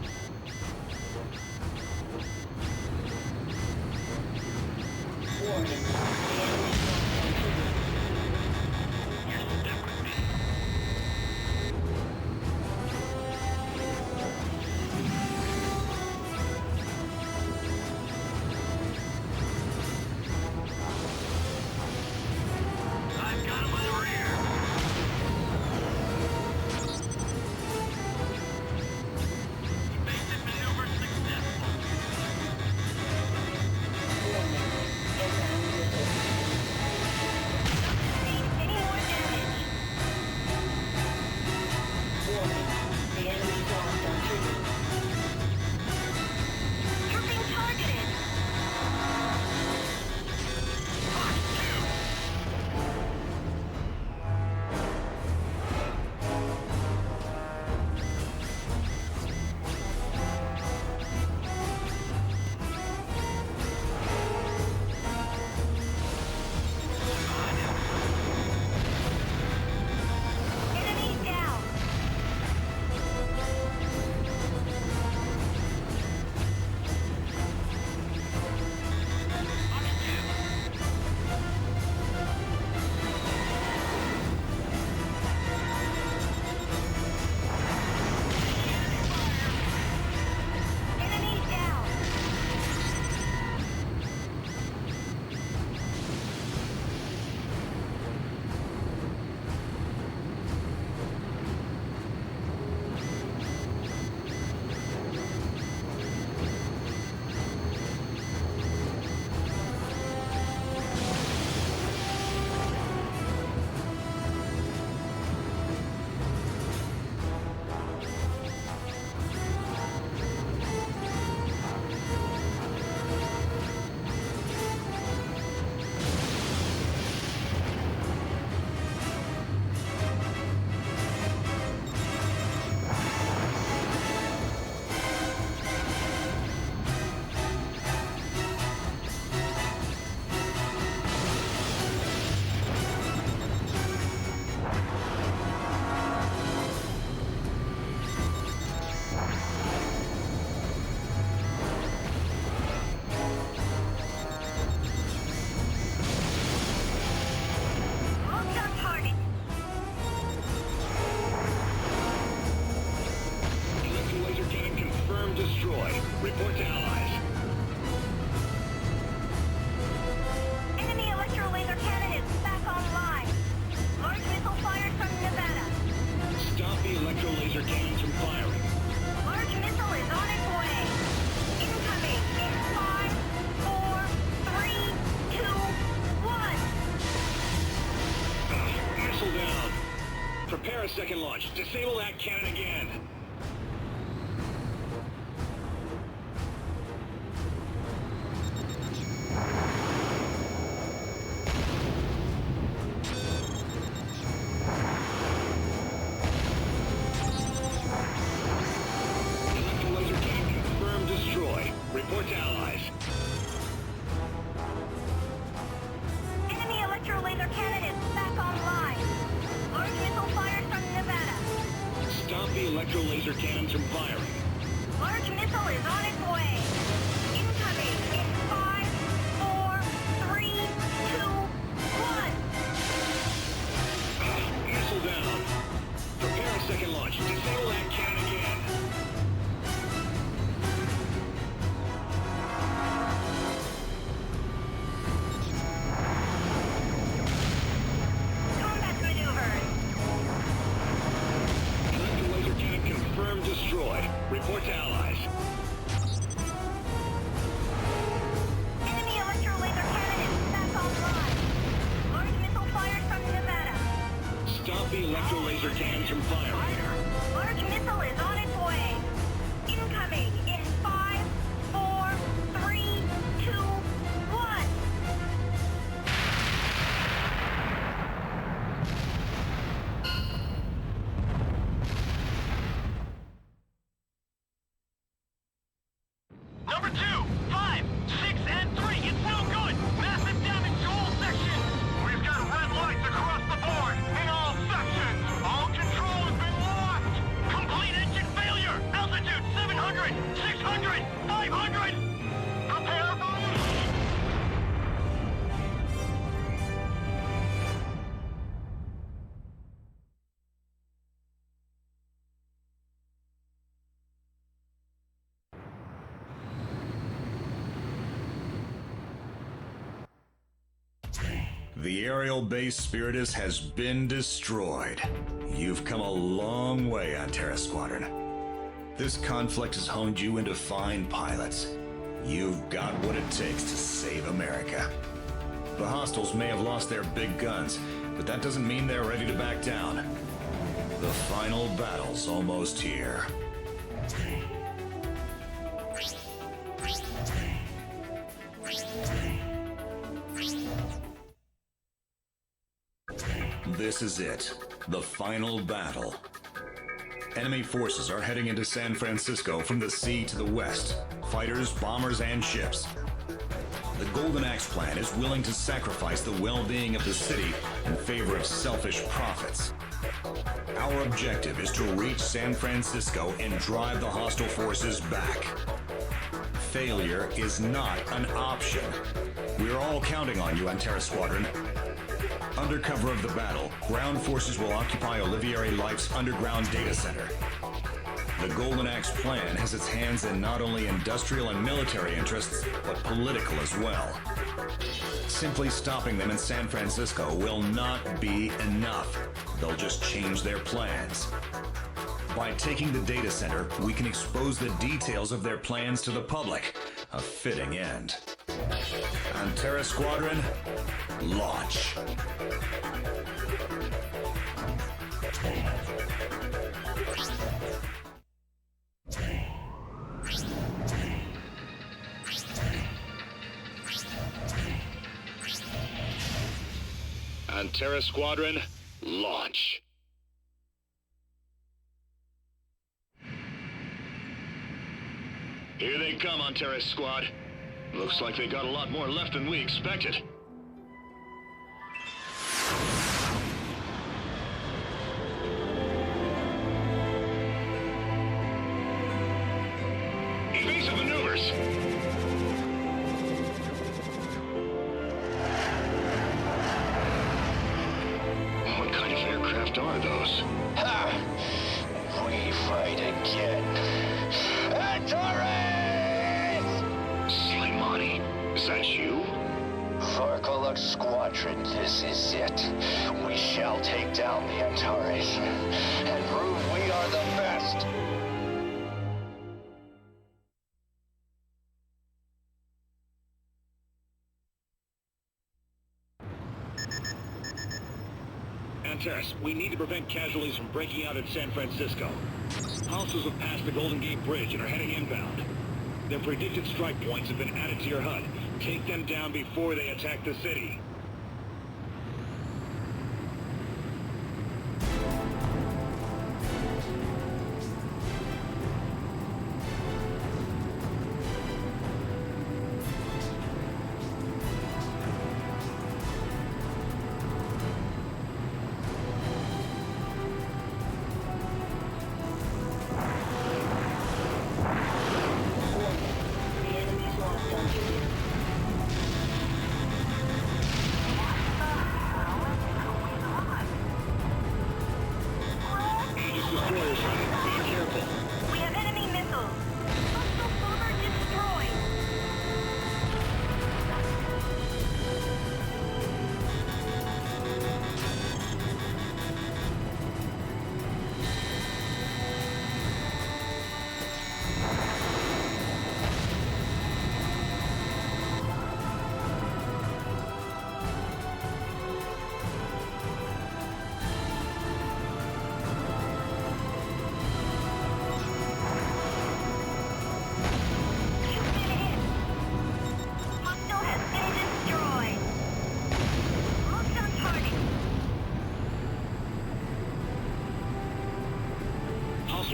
Report to allies. Enemy electro laser cannon is back online. Large missile fired from Nevada. Stop the electro laser cannons from firing. Large missile is on its way. Incoming in 5, 4, 3, 2, 1. Missile down. down. Prepare a second launch. Disable that cannon again. Electro-laser cannon confirmed destroyed. Report to allies. Enemy electro-laser cannon is back online. Large missile fires from Nevada. Stop the electro-laser cannons from firing. Large missile is on its way. Incoming in 5, 4, 3, 2, 1. Missile down. Prepare a second launch. Disable that cannon again. Combat maneuvers. Electro-laser cannon confirmed destroyed. Report to allies. Enemy electro-laser cannon is back online. Large missile fires from Nevada. Stop the electro-laser cannons from firing. Large missile is on its way. Incoming in 5, 4, 3, 2, 1. Number 2, 5, 6, and 3. It's no good. Massive damage to all sections. We've got red lights across the board in all sections. All control has been lost. Complete engine failure. Altitude 700, 600, 500. Prepare for The aerial base Spiritus has been destroyed. You've come a long way on Terra Squadron. This conflict has honed you into fine pilots. You've got what it takes to save America. The hostiles may have lost their big guns, but that doesn't mean they're ready to back down. The final battle's almost here. This is it, the final battle. Enemy forces are heading into San Francisco from the sea to the west. Fighters, bombers, and ships. The Golden Axe plan is willing to sacrifice the well-being of the city in favor of selfish profits. Our objective is to reach San Francisco and drive the hostile forces back. Failure is not an option. We're all counting on you on Terra Squadron. Under cover of the battle, ground forces will occupy Olivier Life's underground data center. The Golden Axe plan has its hands in not only industrial and military interests, but political as well. Simply stopping them in San Francisco will not be enough. They'll just change their plans. By taking the data center, we can expose the details of their plans to the public. A fitting end. On Terra Squadron, launch. On Terra Squadron, launch. Here they come on Terra Squad. Looks like they got a lot more left than we expected. Evasive maneuvers. What kind of aircraft are those? Ha! We fight again. Antares! Slimani, is that you? Varkolak Squadron, this is it. We shall take down the Antares and prove we are the best. Antares, we need to prevent casualties from breaking out in San Francisco. Hostiles have passed the Golden Gate Bridge and are heading inbound. Their predicted strike points have been added to your HUD. Take them down before they attack the city.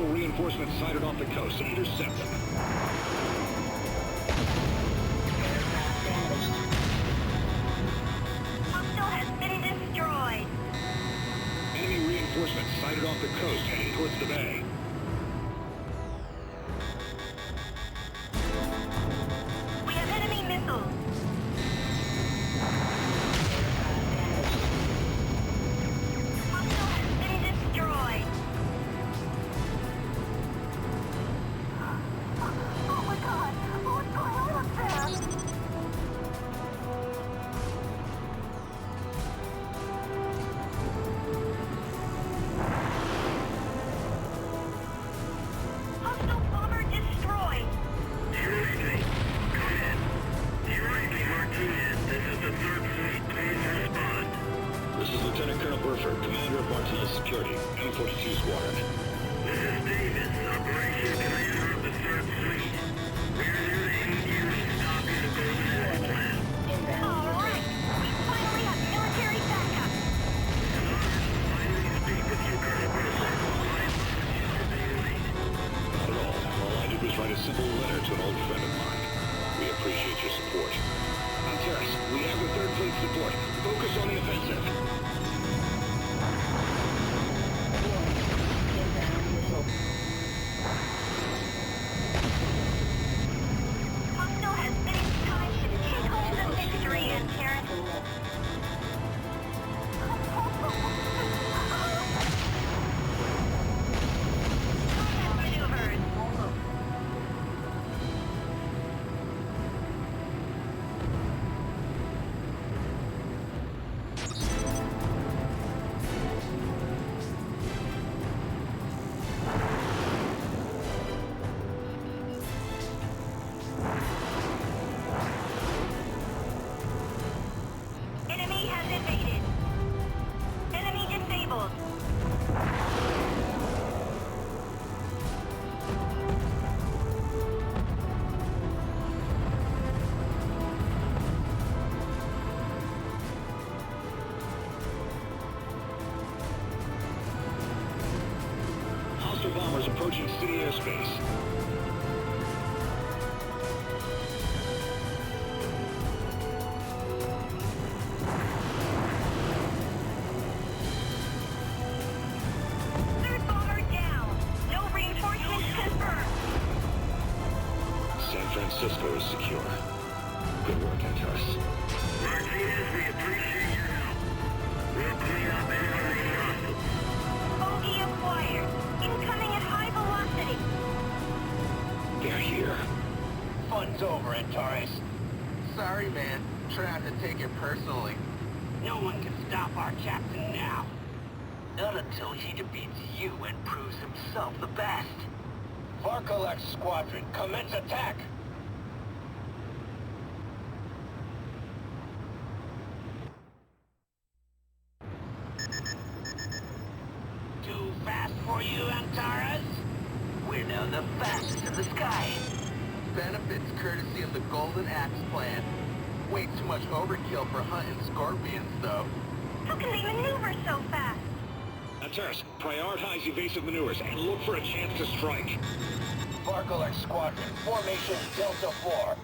Reinforcements sighted off the coast. Intercept them. Hostile has been destroyed. Enemy reinforcements sighted off the coast, heading towards the bay. We have enemy missiles. Hostile has been destroyed. Oh my god! What's going on up there? Hostile bomber destroyed. Seriously, come in. Seriously, Martinez, this is the 3rd Fleet. Please respond. This is Lieutenant Colonel Burford, Commander of Martinez Security, M42 Squadron. This is Davis, Operation Commander of the 3rd Fleet. We are here to aid you in stopping the Golden Axe plan. Alright! We finally have military backup! Finally speak with you, Colonel Burford. My apologies for being late. Not at all. All I did was write a simple letter to an old friend of mine. We appreciate your support. Antares, we have the 3rd Fleet support. Focus on the offensive. Hostile has been time to take home the victory, Antares. Combat maneuvers. Enemy has invaded. Enemy disabled. Hostile bombers approaching city airspace. Third bomber down. No reinforcements confirmed. San Francisco is secure. Good work, Antares. Martinez, we appreciate your help. We'll clean up everything hostile. Bogey acquired. Incoming at high velocity. They're here. Fun's over, Antares. Sorry, man. Try not to take it personally. No one can stop our captain now. Not until he defeats you and proves himself the best. Varkolak Squadron, commence attack! fast for you, Antares? We're now the fastest in the sky. Benefits courtesy of the Golden Axe Plan. Way too much overkill for hunting scorpions, though. How can they maneuver so fast? Antares, prioritize evasive maneuvers and look for a chance to strike. Bark Alert Squadron, formation Delta 4.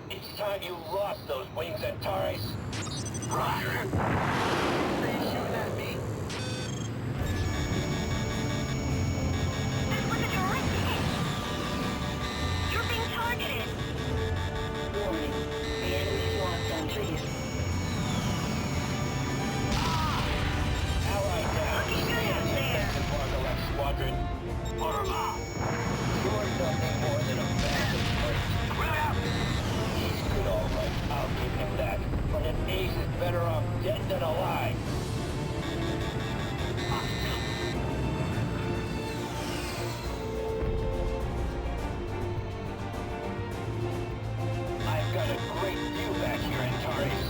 It's time you lost those wings, Antares. Roger. Are you shooting at me? That was a direct hit. You're being targeted. Warning. The enemy's locked onto you. Allied down. Looking good out there. Bark Alert Squadron. Put 'em out. You're nothing more than a bag of bricks. Quit out. He's good, all right. I'll give him that. But an ace is better off dead than alive. I've got a great view back here, Antares.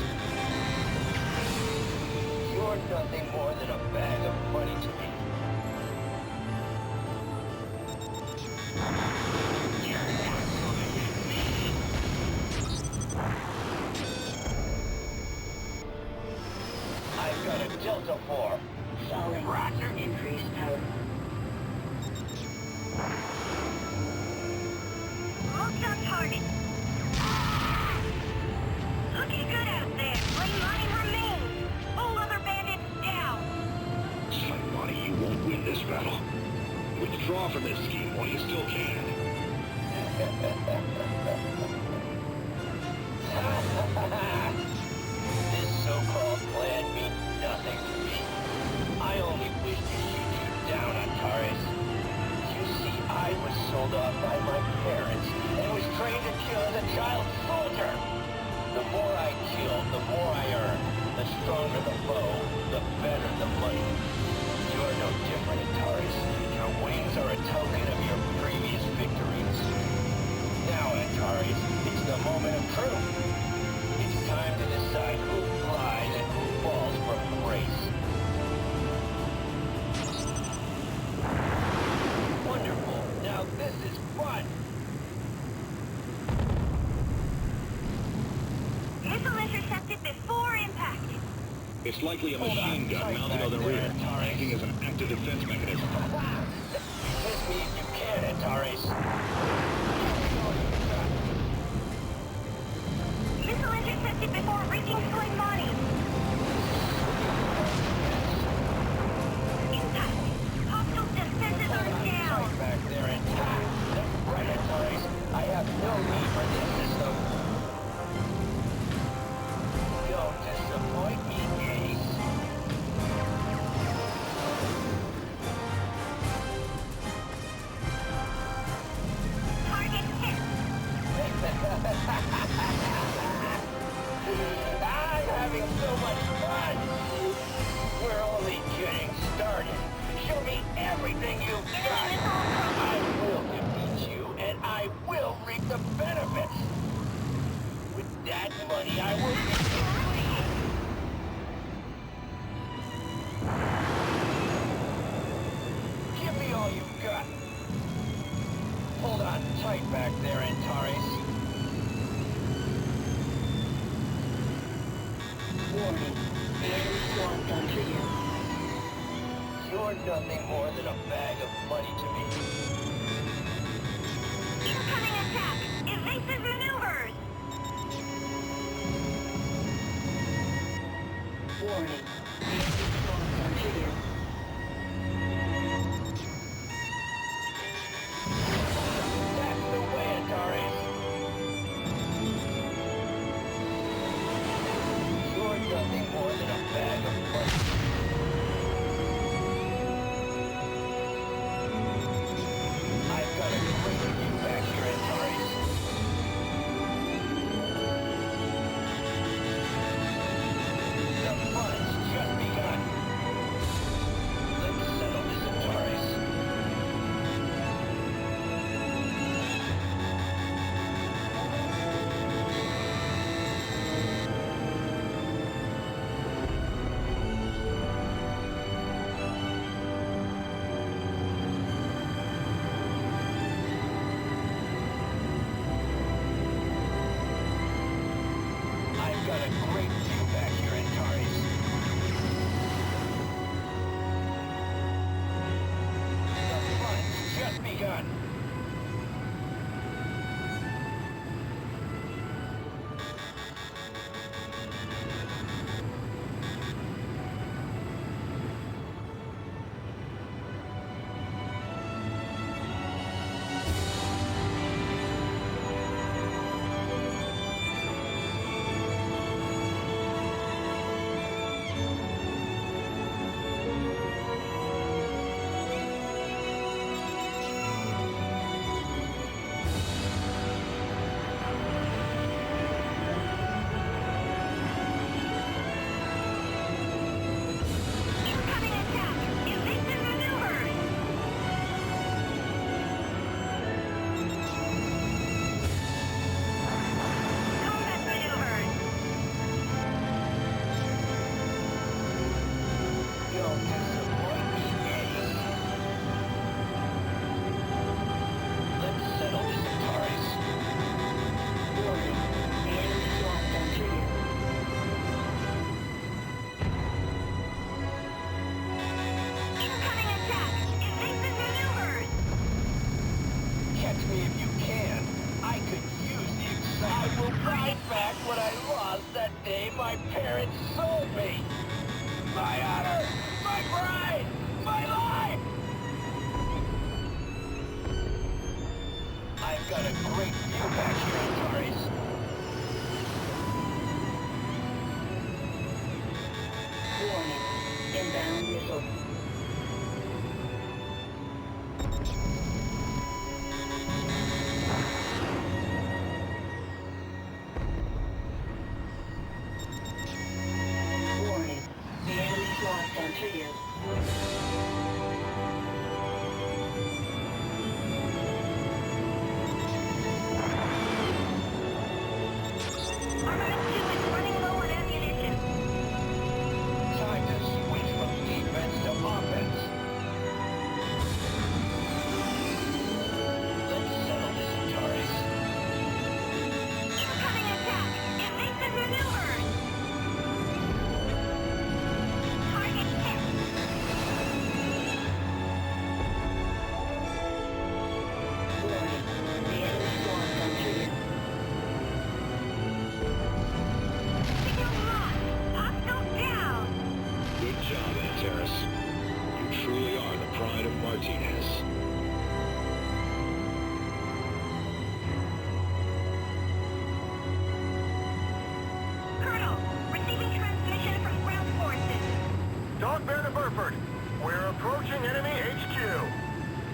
You're nothing more than a bag of money to me. I've got a Delta 4. Solid. Roger. Increased power. Locked on target. Looking good out there. Lane line remains. All other bandits down. Saimani, you won't win this battle. Withdraw from this scheme while you still can. This so-called plan means nothing to me. I only wish to shoot you down, Antares. You see, I was sold off by my parents and was trained to kill as a child soldier. The more I kill, the more I earn. The stronger the foe, the better the money. You're no different, Antares. Your wings are a token of your previous victories. Now, Antares, it's the moment of truth. It's time to decide who flies and who falls from grace. Wonderful. Now this is fun. Missile intercepted before impact. It's likely a Hold machine on, gun tight mounted back on the there, rear, Antares. acting as an active defense mechanism. Miss me if you can, Antares. Missile intercepted before reaching Soleimani. Impact. Hostile defenses are down. Tight back there, Antares. That's right, Antares. I have no need for this system. Don't disappoint me, Ace. Target hit. I'm having so much fun! We're only getting started. Show me everything you've got! I will defeat you, and I will reap the benefits! With that money, I will give me all you've got! Hold on tight back there, Antares. Warning. The enemy's locked onto you. You're nothing more than a bag of money to me. Incoming attack. Evasive maneuvers. Warning. The enemy's locked onto you. That's the way, Antares. You're nothing more than a bag of money. I've got a great view back here, Antares. The fun's just got a great view back here, Antares. Warning. Inbound missile. Warning. The enemy's lost Antares. Armament 2 is running low on ammunition. Time to switch from defense to offense. Let's settle this, Antares. Incoming attack! Evasive maneuvers! Target hit! Warning. The enemy's lost Antares. Signal lost! Hostile down! Good job, Antares. You truly are the pride of Martinez. Colonel, receiving transmission from ground forces. Dog Bear to Burford. We're approaching enemy HQ.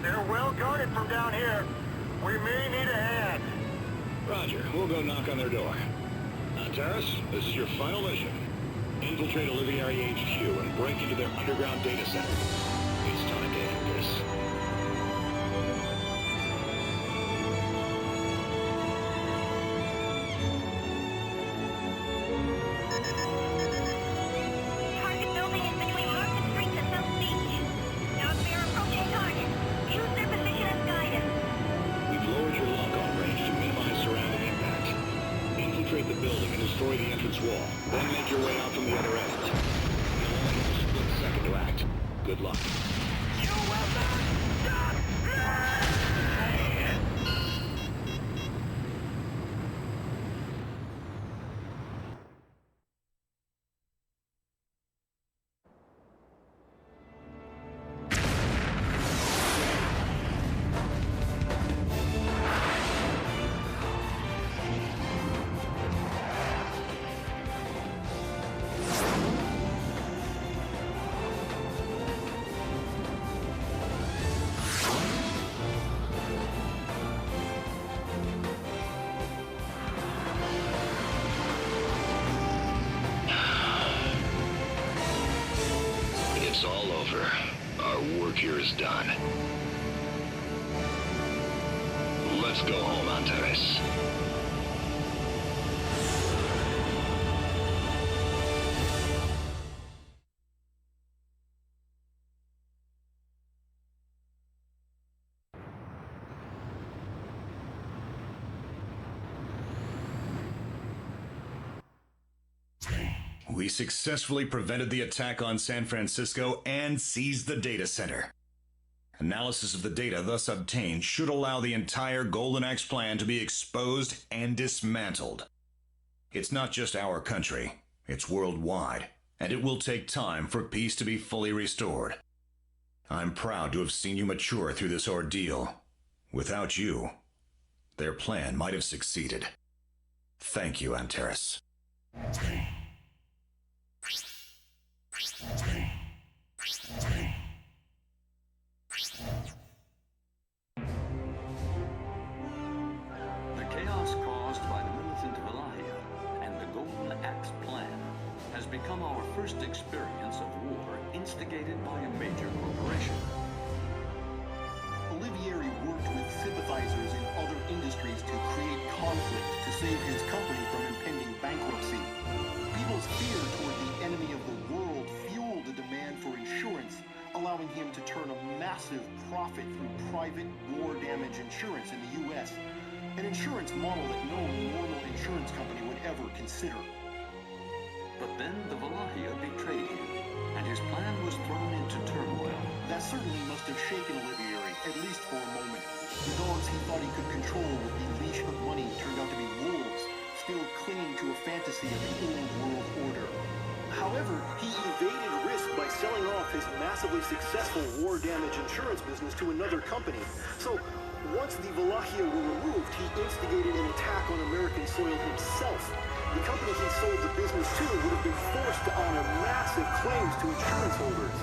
They're well guarded from down here. We may need a hand. Roger, we'll go knock on their door. Antares, this is your final mission. Infiltrate Olivieri HQ and break into their underground data center. It's time to end this. Target building is between Market Street and South Beach. Dog Bear approaching target. Use their position as guidance. We've lowered your lock-on range to minimize surrounding impact. Infiltrate the building and destroy the entrance wall. Then make your way out from the other end. You'll only have a split second to act. Good luck. You will not stop me! It's all over. Our work here is done. Let's go home, Antares. We successfully prevented the attack on San Francisco and seized the data center. Analysis of the data thus obtained should allow the entire Golden Axe plan to be exposed and dismantled. It's not just our country, it's worldwide, and it will take time for peace to be fully restored. I'm proud to have seen you mature through this ordeal. Without you, their plan might have succeeded. Thank you, Antares. The chaos caused by the militant Valahia and the Golden Axe plan has become our first experience of war instigated by a major corporation. Olivieri worked with sympathizers in other industries to create conflict to save his company from impending bankruptcy. People's fear toward the enemy of the world fueled the demand for insurance, allowing him to turn a massive profit through private war damage insurance in the U.S., an insurance model that no normal insurance company would ever consider. But then the Valahia betrayed him, and his plan was thrown into turmoil. That certainly must have shaken Olivieri, at least for a moment. The dogs he thought he could control with the leash of money turned out to be wolves, still clinging to a fantasy of the old world order. However, he evaded risk by selling off his massively successful war damage insurance business to another company. So, Once the Wallachia were removed, he instigated an attack on American soil himself. The company he sold the business to would have been forced to honor massive claims to insurance holders.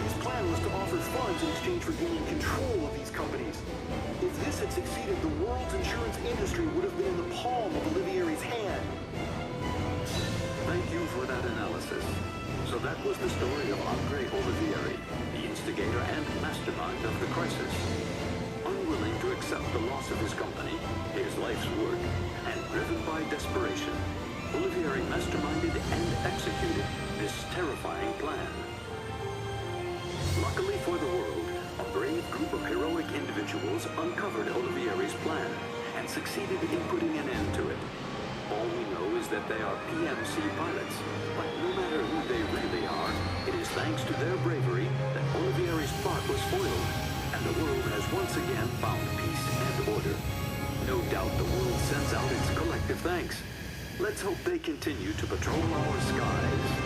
His plan was to offer funds in exchange for gaining control of these companies. If this had succeeded, the world's insurance industry would have been in the palm of Olivieri's hand. Thank you for that analysis. So that was the story of Andre Olivieri, the instigator and mastermind of the crisis. Unwilling to accept the loss of his company, his life's work, and driven by desperation, Olivieri masterminded and executed this terrifying plan. Luckily for the world, a brave group of heroic individuals uncovered Olivieri's plan and succeeded in putting an end to it. All we know is that they are PMC pilots, but no matter who they really are, it is thanks to their bravery that Olivieri's plot was foiled, and the world has once again found peace and order. No doubt the world sends out its collective thanks. Let's hope they continue to patrol our skies.